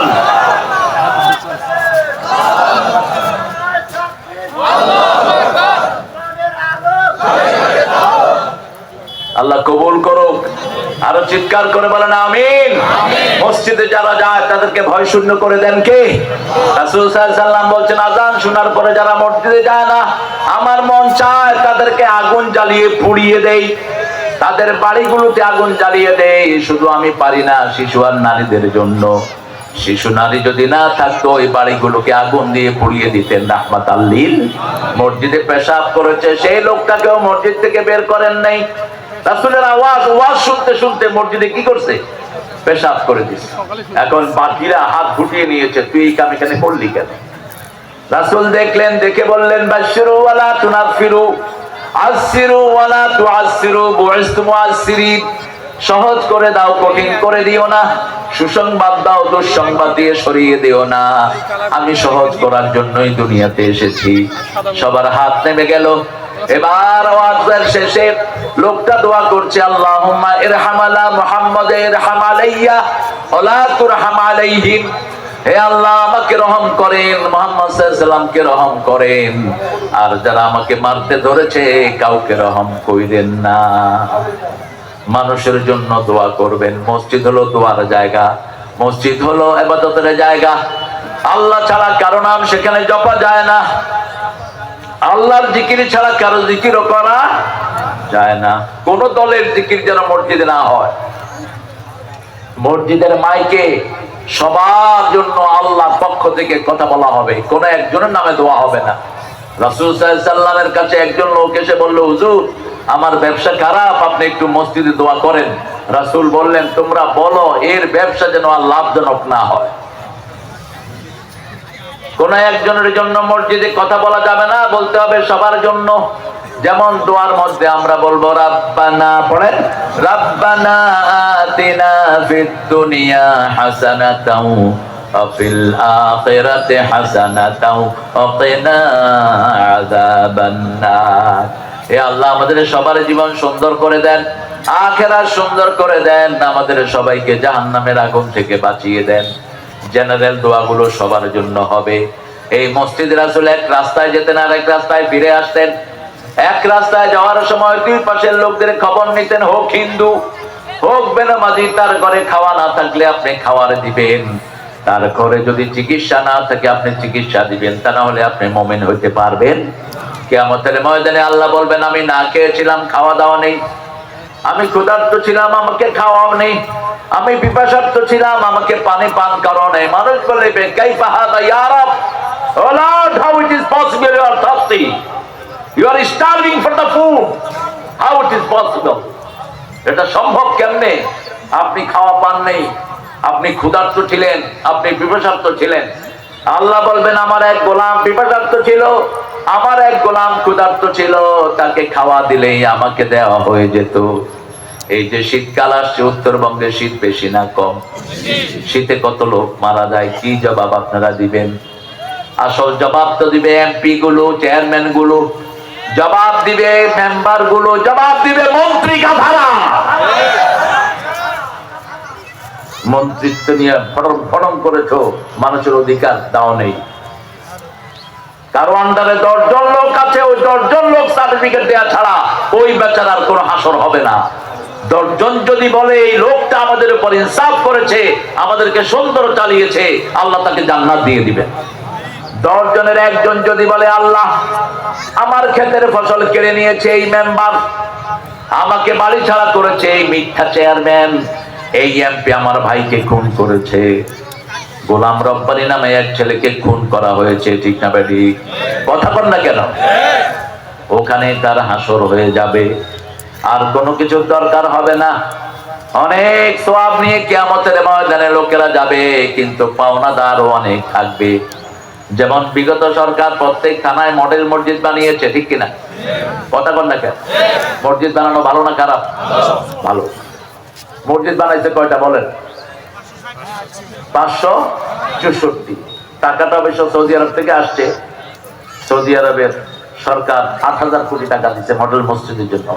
আল্লাহ কবুল করুক। আরো আরো চিৎকার করে বলেন আমিন। মসজিদে যারা যায় তাদেরকে ভয় শূন্য করে দেন কে? রাসূল সাল্লাল্লাহু আলাইহি ওয়াসাল্লাম বলছেন, আযান শোনার পরে যারা মসজিদে যায় না, আমার মন চায় তাদেরকে আগুন জ্বালিয়ে পুড়িয়ে দেই, তাদের বাড়িগুলোতে আগুন জ্বালিয়ে দেই। শুধু আমি পারি না, শিশু আর নারীদের জন্য। শিশু নারী যদি না থাকতো ওই বাড়িগুলোকে আগুন দিয়ে পুড়িয়ে দিতেন রাহমাতাল লিল। মসজিদে পেশাব করেছে সেই লোকটাকেও মসজিদ থেকে বের করেন নাই। রাসূলের ওয়াজ শুনতে শুনতে মসজিদে কি করছে? পেশাব করে দিছে। এখন বাকিরা হাত গুটিয়ে নিয়েছে, তুই এই কাম এখানে করলি কেন? রাসূল দেখলেন, দেখে বললেন, বাশশিরু ওয়ালা তুনাফিরু, আসসিরু ওয়ালা তুআসসিরু, বুইসতু মুআসসিরিন। সহজ করে দাও, কঠিন করে দিও না। সুসংবাদ দাও, দুঃসংবাদ দিয়ে সরিয়ে দিও না। আমি সহজ করার জন্যই দুনিয়াতে এসেছি। সবার হাত নেমে গেল। এবার ওয়াজের শেষে লোকটা দোয়া করছে, আল্লাহুম্মা ইরহামালা মুহাম্মাদ ইরহাম আলাইয়া ওয়ালা তুরহাম আলাইহিম। হে আল্লাহ, আমাকে রহম করেন, মুহাম্মদ সাল্লাল্লাহু আলাইহি ওয়াসাল্লামকে রহম করেন, আর যারা আমাকে মারতে ধরেছে কাউকে রহম কইরেন না। মানুষের জন্য দোয়া করবেন। মসজিদ হলো দোয়ার জায়গা, মসজিদ হলো ইবাদতের জায়গা। আল্লাহ ছাড়া কারো নাম সেখানে জপা যায় না, আল্লাহর জিকির ছাড়া কারো জিকিরও করা যায় না। কোন দলের জিকির যেন মসজিদে না হয়। মসজিদের মাইকে সবার জন্য আল্লাহর পক্ষ থেকে কথা বলা হবে, কোন একজনের নামে দোয়া হবে না। রাসূল সাল্লাল্লাহু আলাইহি ওয়াসাল্লামের কাছে একজন লোক এসে বলল, হুজুর আমার ব্যবসা খারাপ, আপনি একটু মসজিদে দোয়া করেন। রাসূল বললেন, তোমরা বলো এর ব্যবসা যেন আর লাভজনক না হয়। কোন একজনের জন্য মসজিদে কথা বলা যাবে না, বলতে হবে সবার জন্য। যেমন দোয়ার মধ্যে আমরা বলবো রাব্বানা, পড়েন, রাব্বানা আতিনা ফিদ দুনিয়া হাসানাতাও ওয়া ফিল আখিরাতি হাসানাতাও ওয়া কিনা আযাবান নার। হে আল্লাহ, আমাদের সবার জীবন সুন্দর করে দেন, আখিরাত সুন্দর করে দেন, আমাদের সবাইকে জাহান্নামের আগুন থেকে বাঁচিয়ে দেন। জেনারেল দোয়াগুলো সবার জন্য হবে। এই মসজিদ রাসূল এক রাস্তায় যেতেন আর এক রাস্তায় ফিরে আসতেন। এক রাস্তায় যাওয়ার সময় দুই পাশের লোকদের খবর নিতেন, হোক হিন্দু হোক বেনামাজি, তার ঘরে খাওয়া না থাকলে আপনি খাওয়ার দিবেন, তার ঘরে যদি চিকিৎসা না থাকে আপনি চিকিৎসা দিবেন, তা না হলে আপনি মুমিন হইতে পারবেন? কিয়ামতের ময়দানে আল্লাহ বলবেন, আমি না খেয়েছিলাম, খাওয়া দাওয়া নেই, আমি ক্ষুধার্ত ছিলাম, আমাকে খাওয়াও নেই, আমি পিপাসার্ত ছিলাম, আমাকে পানি পান করাও নেই। মানুষ বলবে, কাইফা হাদা ইয়া রাব, O lord, how it is possible you are thirsty, you are starving for the food, how it is possible? এটা সম্ভব কেমনে? আপনি খাওয়া পান নেই, আপনি ক্ষুধার্ত ছিলেন, আপনি পিপাসার্ত ছিলেন। আল্লাহ বলবেন, আমার এক গোলাম পিপাসার্ত ছিল, আমার এক গোলাম ক্ষুধার্ত ছিল, তাকে খাওয়া দিলেই আমাকে দেওয়া হয়ে যেত। এই যে শীতকাল আসছে, উত্তরবঙ্গে শীত বেশি না কম? শীতে কত লোক মারা যায়, কি জবাব আপনারা দিবেন? আসল জবাব তো দিবে এমপি গুলো, চেয়ারম্যান গুলো, জবাব দিবে মেম্বার গুলো, জবাব দিবে মন্ত্রী গাধারা। মন্ত্রিত্ব নিয়ে ফড়ং করেছো, মানুষের অধিকার দাও নেই। কারো আন্ডারে 10 জন লোক আছে, ওই 10 জন লোক সার্টিফিকেট দেওয়া ছাড়া ওই বেচারার কোনো হাসর হবে না। 10 জন যদি বলে এই লোকটা আমাদের উপর ইনসাফ করেছে, আমাদেরকে সুন্দর চালিয়েছে, আল্লাহ তাকে জান্নাত দিয়ে দিবেন। 10 জনের একজন যদি বলে, আল্লাহ আমার ক্ষেতের ফসল কেড়ে নিয়েছে এই মেম্বার, আমাকে বাড়ি ছাড়া করেছে এই মিথ্যা চেয়ারম্যান, এই এমপি আমার ভাইকে খুন করেছে, গোলাম রব্বানী নামে এক ছেলেকে খুন করা হয়েছে, ঠিক না বেটি? কথা বল না কেন? ওখানে তার হাসর হয়ে যাবে, আর কোনো কিছু দরকার হবে না। অনেক সওয়াব নিয়ে কিয়ামতের ময়দানে লোকেরা যাবে, কিন্তু পাওনাদারও অনেক থাকবে। যেমন বিগত সরকার প্রত্যেক থানায় মডেল মসজিদ বানিয়েছে, ঠিক কিনা? কথা বল না কেন? মসজিদ বানানো ভালো না খারাপ? ভালো। মসজিদ বানাইছে কয়টা বলেন? 564। টাকাটা অবশ্য সৌদি আরব থেকে আসছে। সৌদি আরবের সরকার 8,000 কোটি টাকা দিচ্ছে মডেল মসজিদের জন্য।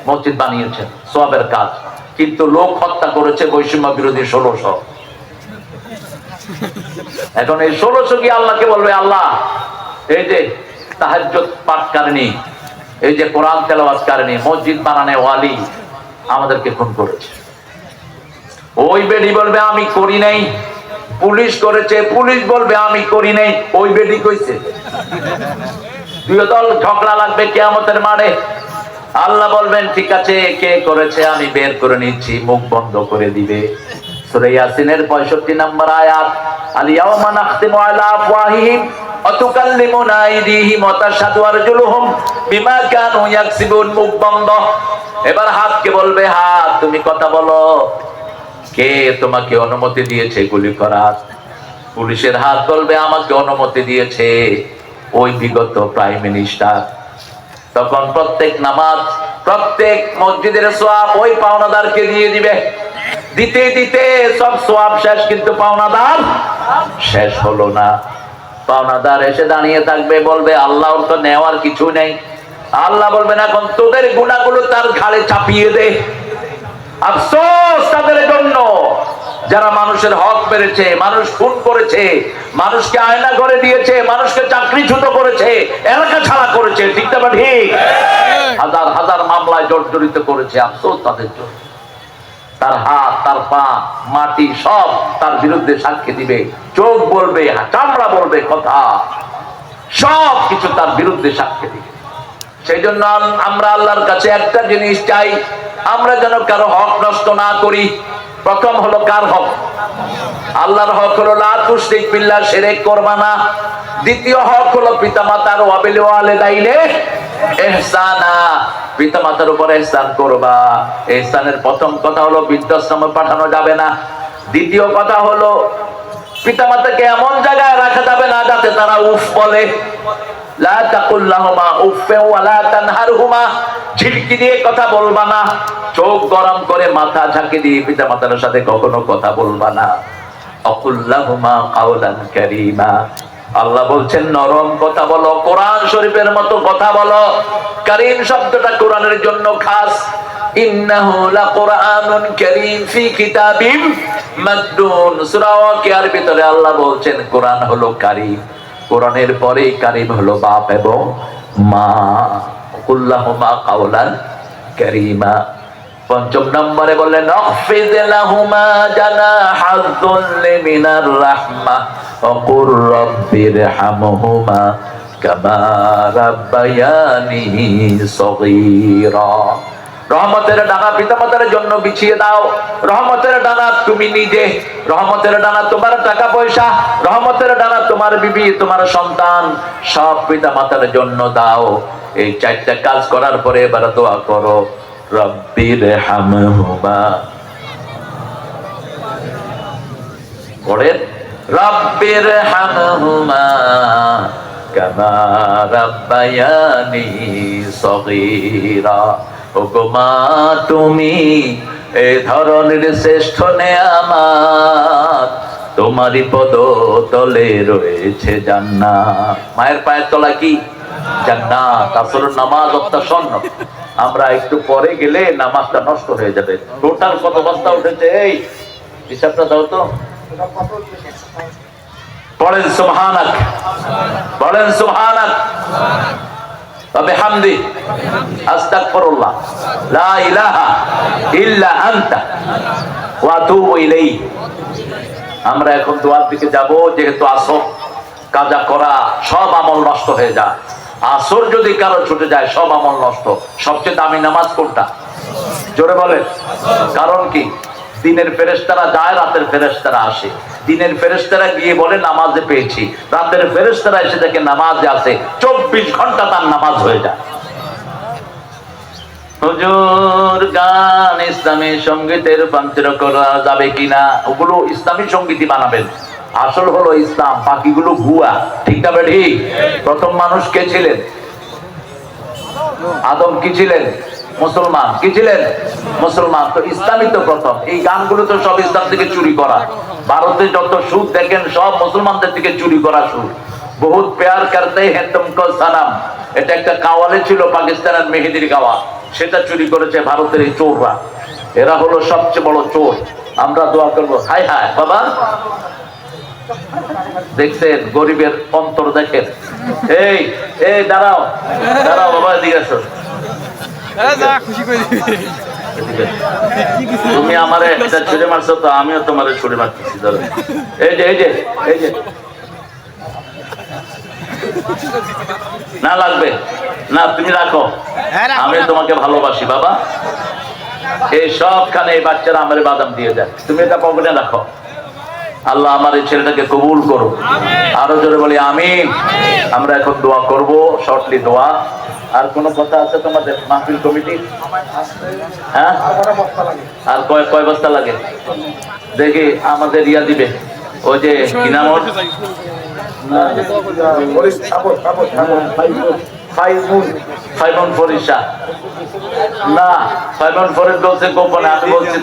মসজিদ বানিয়েছে, সওয়াবের কাজ। কিন্তু লোক হত্যা করেছে বৈষম্য বিরোধী 1600। এখন এই 1600 কি আল্লাহকে বলবে, আল্লাহ এই যে তাহাজ্জুদ পাঠকারিনী, এই যে কোরআন তেলাওয়াতকারিনী, মসজিদ বানানে ওয়ালি আমাদেরকে খুন করেছে, ওই বেডি বলবে আমি করি নাই, পুলিশ করেছে, পুলিশ বলবে আমি করি নাই, ওই বেডি কইছে। দুই দল ঝগড়া লাগবে কিয়ামতের মাঠে। আল্লাহ বলবেন ঠিক আছে কে করেছে আমি বের করে নিচ্ছি, মুখ বন্ধ করে দিবে। সূরা ইয়াসিনের 65 নম্বর আয়াত, আল ইয়াওমা নাখতিমু আলা আফওয়াহিহিম ওয়া তুকাল্লিমুনা আইদিহিম ওয়া তাশহাদু আরজুলুহুম বিমা কানু ইয়াকসিবুন। মুখ বন্ধ। এবার হাতকে বলবে হাত তুমি কথা বলো, কে তোমাকে অনুমতি দিয়েছে গুলি করার? পুলিশের হাত বলবে আমাকে অনুমতি দিয়েছে ওই বিগত প্রাইম মিনিস্টার। তখন প্রত্যেক নামাজ, প্রত্যেক মসজিদের সওয়াব ওই পাওনাদারকে দিয়ে দিবে। দিতে দিতে সব সওয়াব শেষ, কিন্তু পাওনাদার শেষ হলো না। পাওনাদার এসে দাঁড়িয়ে থাকবে, বলবে আল্লাহর তো নেওয়ার কিছু নেই। আল্লাহ বলবেন এখন তোদের গুনাহগুলো তার ঘাড়ে চাপিয়ে দে। আফসোস তাদের জন্য যারা মানুষের হক মেরেছে, মানুষ খুন করেছে, মানুষকে আয়না করে দিয়েছে, মানুষকে চাকরিচ্যুত করেছে, এলাকা ছাড়া করেছে, ঠিক না ঠিক? হাজার হাজার মামলায় জর্জরিত করেছে। আফসোস তাদের জন্য। তার হাত, তার পা, মাটি সব তার বিরুদ্ধে সাক্ষী দিবে। চোখ বলবে, চামড়া বলবে, কথা সব কিছু তার বিরুদ্ধে সাক্ষী দিবে। সেই জন্য আমরা আল্লাহর কাছে একটা জিনিস চাই, আমরা যেন কারো হক নষ্ট না করি। প্রথম হলো কার হক? আল্লাহর হক হলো লা তুশরিক বিল্লাহ, শিরক করবা না। দ্বিতীয় হক হলো পিতামাতার ওয়া বিল ওয়ালিদাইনি ইহসানা, পিতামাতার উপর ইহসান করবা। ইহসানের প্রথম কথা হলো বৃদ্ধাশ্রমে পাঠানো যাবে না। দ্বিতীয় কথা হলো পিতামাতাকে এমন জায়গায় রাখা যাবে না যাতে তারা উফ বলে। লা তাকুল লাহুমা উফ ওয়া লা তানহারহুমা, ঝিটকি দিয়ে কথা বলবা না। চোখ গরম করে মাথা ঝাঁকি দিয়ে পিতামাতার সাথে কখনো কথা বলবা না। আকুল লাহুমা কাওলান কারীমা, আল্লাহ বলছেন নরম কথা বলো, কোরআন শরীফের মতো কথা বলো। কারীম শব্দটা কোরআনের জন্য খাস। ইন্নাহু লাকুরআনুন কারীম ফি কিতাবিম মাকনুন, সূরা ওয়াকিয়ার ভিতরে আল্লাহ বলছেন কোরআন হলো কারীম। কোরআনের পরেই কারীম হলো বাপ এবং মা। কুল্লাহুমা কাওলান কারীমা। পঞ্চম নম্বরে বললেন নখফিদ লাহুমা জানাহায যুল্লি মিনার রাহমাহ ওয়া কুর রাব্বিরহামহুমা কামা রাব্বায়ানি সগীরা। রহমতের ডানা পিতামাতার জন্য বিছিয়ে দাও। রহমতের ডানা তুমি নিজে, রহমতের ডানা তোমার টাকা পয়সা, রহমতের ডানা তোমার বিবি, তোমার সন্তান, সব পিতামাতার জন্য দাও। এই চারটা কাজ করার পরে এবার দোয়া করো, রব্বিরহামহুমা। পড়েন রব্বিরহামহুমা কামা রাব্বায়ানি সগীরা। ওগো মা তুমি এই ধরনের শ্রেষ্ঠ নেয়ামত, তোমারই পদ তলে রয়েছে জান্নাত। মায়ের পায়ের তলা কি? জান্নাত। আসরের নামাজ অত্যাসন্ন। আমরা একটু পরে গেলে নামাজটা নষ্ট হয়ে যাবে। টোটাল কত বস্তা উঠেছে এই হিসাবটা দাও তো। পড়েন সুবহানাক, পড়েন সুবহানাক ওয়া বিহামদি আস্তাগফিরুল্লাহ লা ইলাহা ইল্লা আনতা ওয়া আতুবু ইলাইহি। আমরা এখন দোয়ার দিকে যাব। যেহেতু আসর কাজা করা সব আমল নষ্ট হয়ে যায়। আসর যদি কারো ছুটে যায় সব আমল নষ্ট। সবচেয়ে দামি নামাজ কোনটা? জোরে বলেন। কারণ কি? দিনের ফেরেশতারা যায়, রাতের ফেরেশতারা আসে। দিনের ফেরেশতারা গিয়ে বলে নামাজে পেয়েছি, রাতের ফেরেশতারা এসে দেখে নামাজে আছে। 24 ঘন্টা তার নামাজ হয়ে যায়। হুজুর গান ইসলামী সঙ্গীতে রূপান্তর করা যাবে কিনা? ওগুলো ইসলামী সঙ্গীতই বানাবেন। আসল হলো ইসলাম, বাকিগুলো ভুয়া। ঠিক না ঠিক? প্রথম মানুষ কে ছিলেন? আদম। কি ছিলেন? মুসলমান। কি ছিলেন? মুসলমান। তো ইসলামই তো প্রথম। এই গানগুলো তো সব ইসলাম থেকে চুরি করা। ভারতে যত সুর দেখেন সব মুসলমানদের থেকে চুরি করা সুর। বহুত প্যার করতে হ্যাঁ তুমকো সালাম, এটা একটা কাওয়ালে ছিল পাকিস্তানের মেহেদির গাওয়া, সেটা চুরি করেছে ভারতের এই চোররা। এরা হলো সবচেয়ে বড় চোর। আমরা দোয়া করবো। হায় হায় বাবা, দেখছেন গরিবের অন্তর দেখেন। এই এই দাঁড়াও দাঁড়াও বাবা, এদিকে আসো। এদিকে। তুমি আমারে একটা ছুড়ে মারছো তো আমিও তোমারে ছুড়ে মারতেছি ধরো। এই যে এই যে এই যে না লাগবে না, তুমি রাখো, আমি তোমাকে ভালোবাসি বাবা। এই সবখানে এই বাচ্চারা আমার বাদাম দিয়ে দেয়, তুমি এটা পকেটে রাখো। আল্লাহ আমার এই ছেলেটাকে কবুল করো, আরো জোরে বলি আমিন। আমরা এখন দোয়া করব, শর্টলি দোয়া। আর কোনো কথা আছে তোমাদের মাহফিল কমিটি? হ্যাঁ, আর কয় বস্তা লাগে দেখি আমাদের ইয়া দিবে, ওই যে কি নাম ওর? ফাইভ অন ফরিসা না, 5 on 4 বলছে গোপনে, আমি বলছি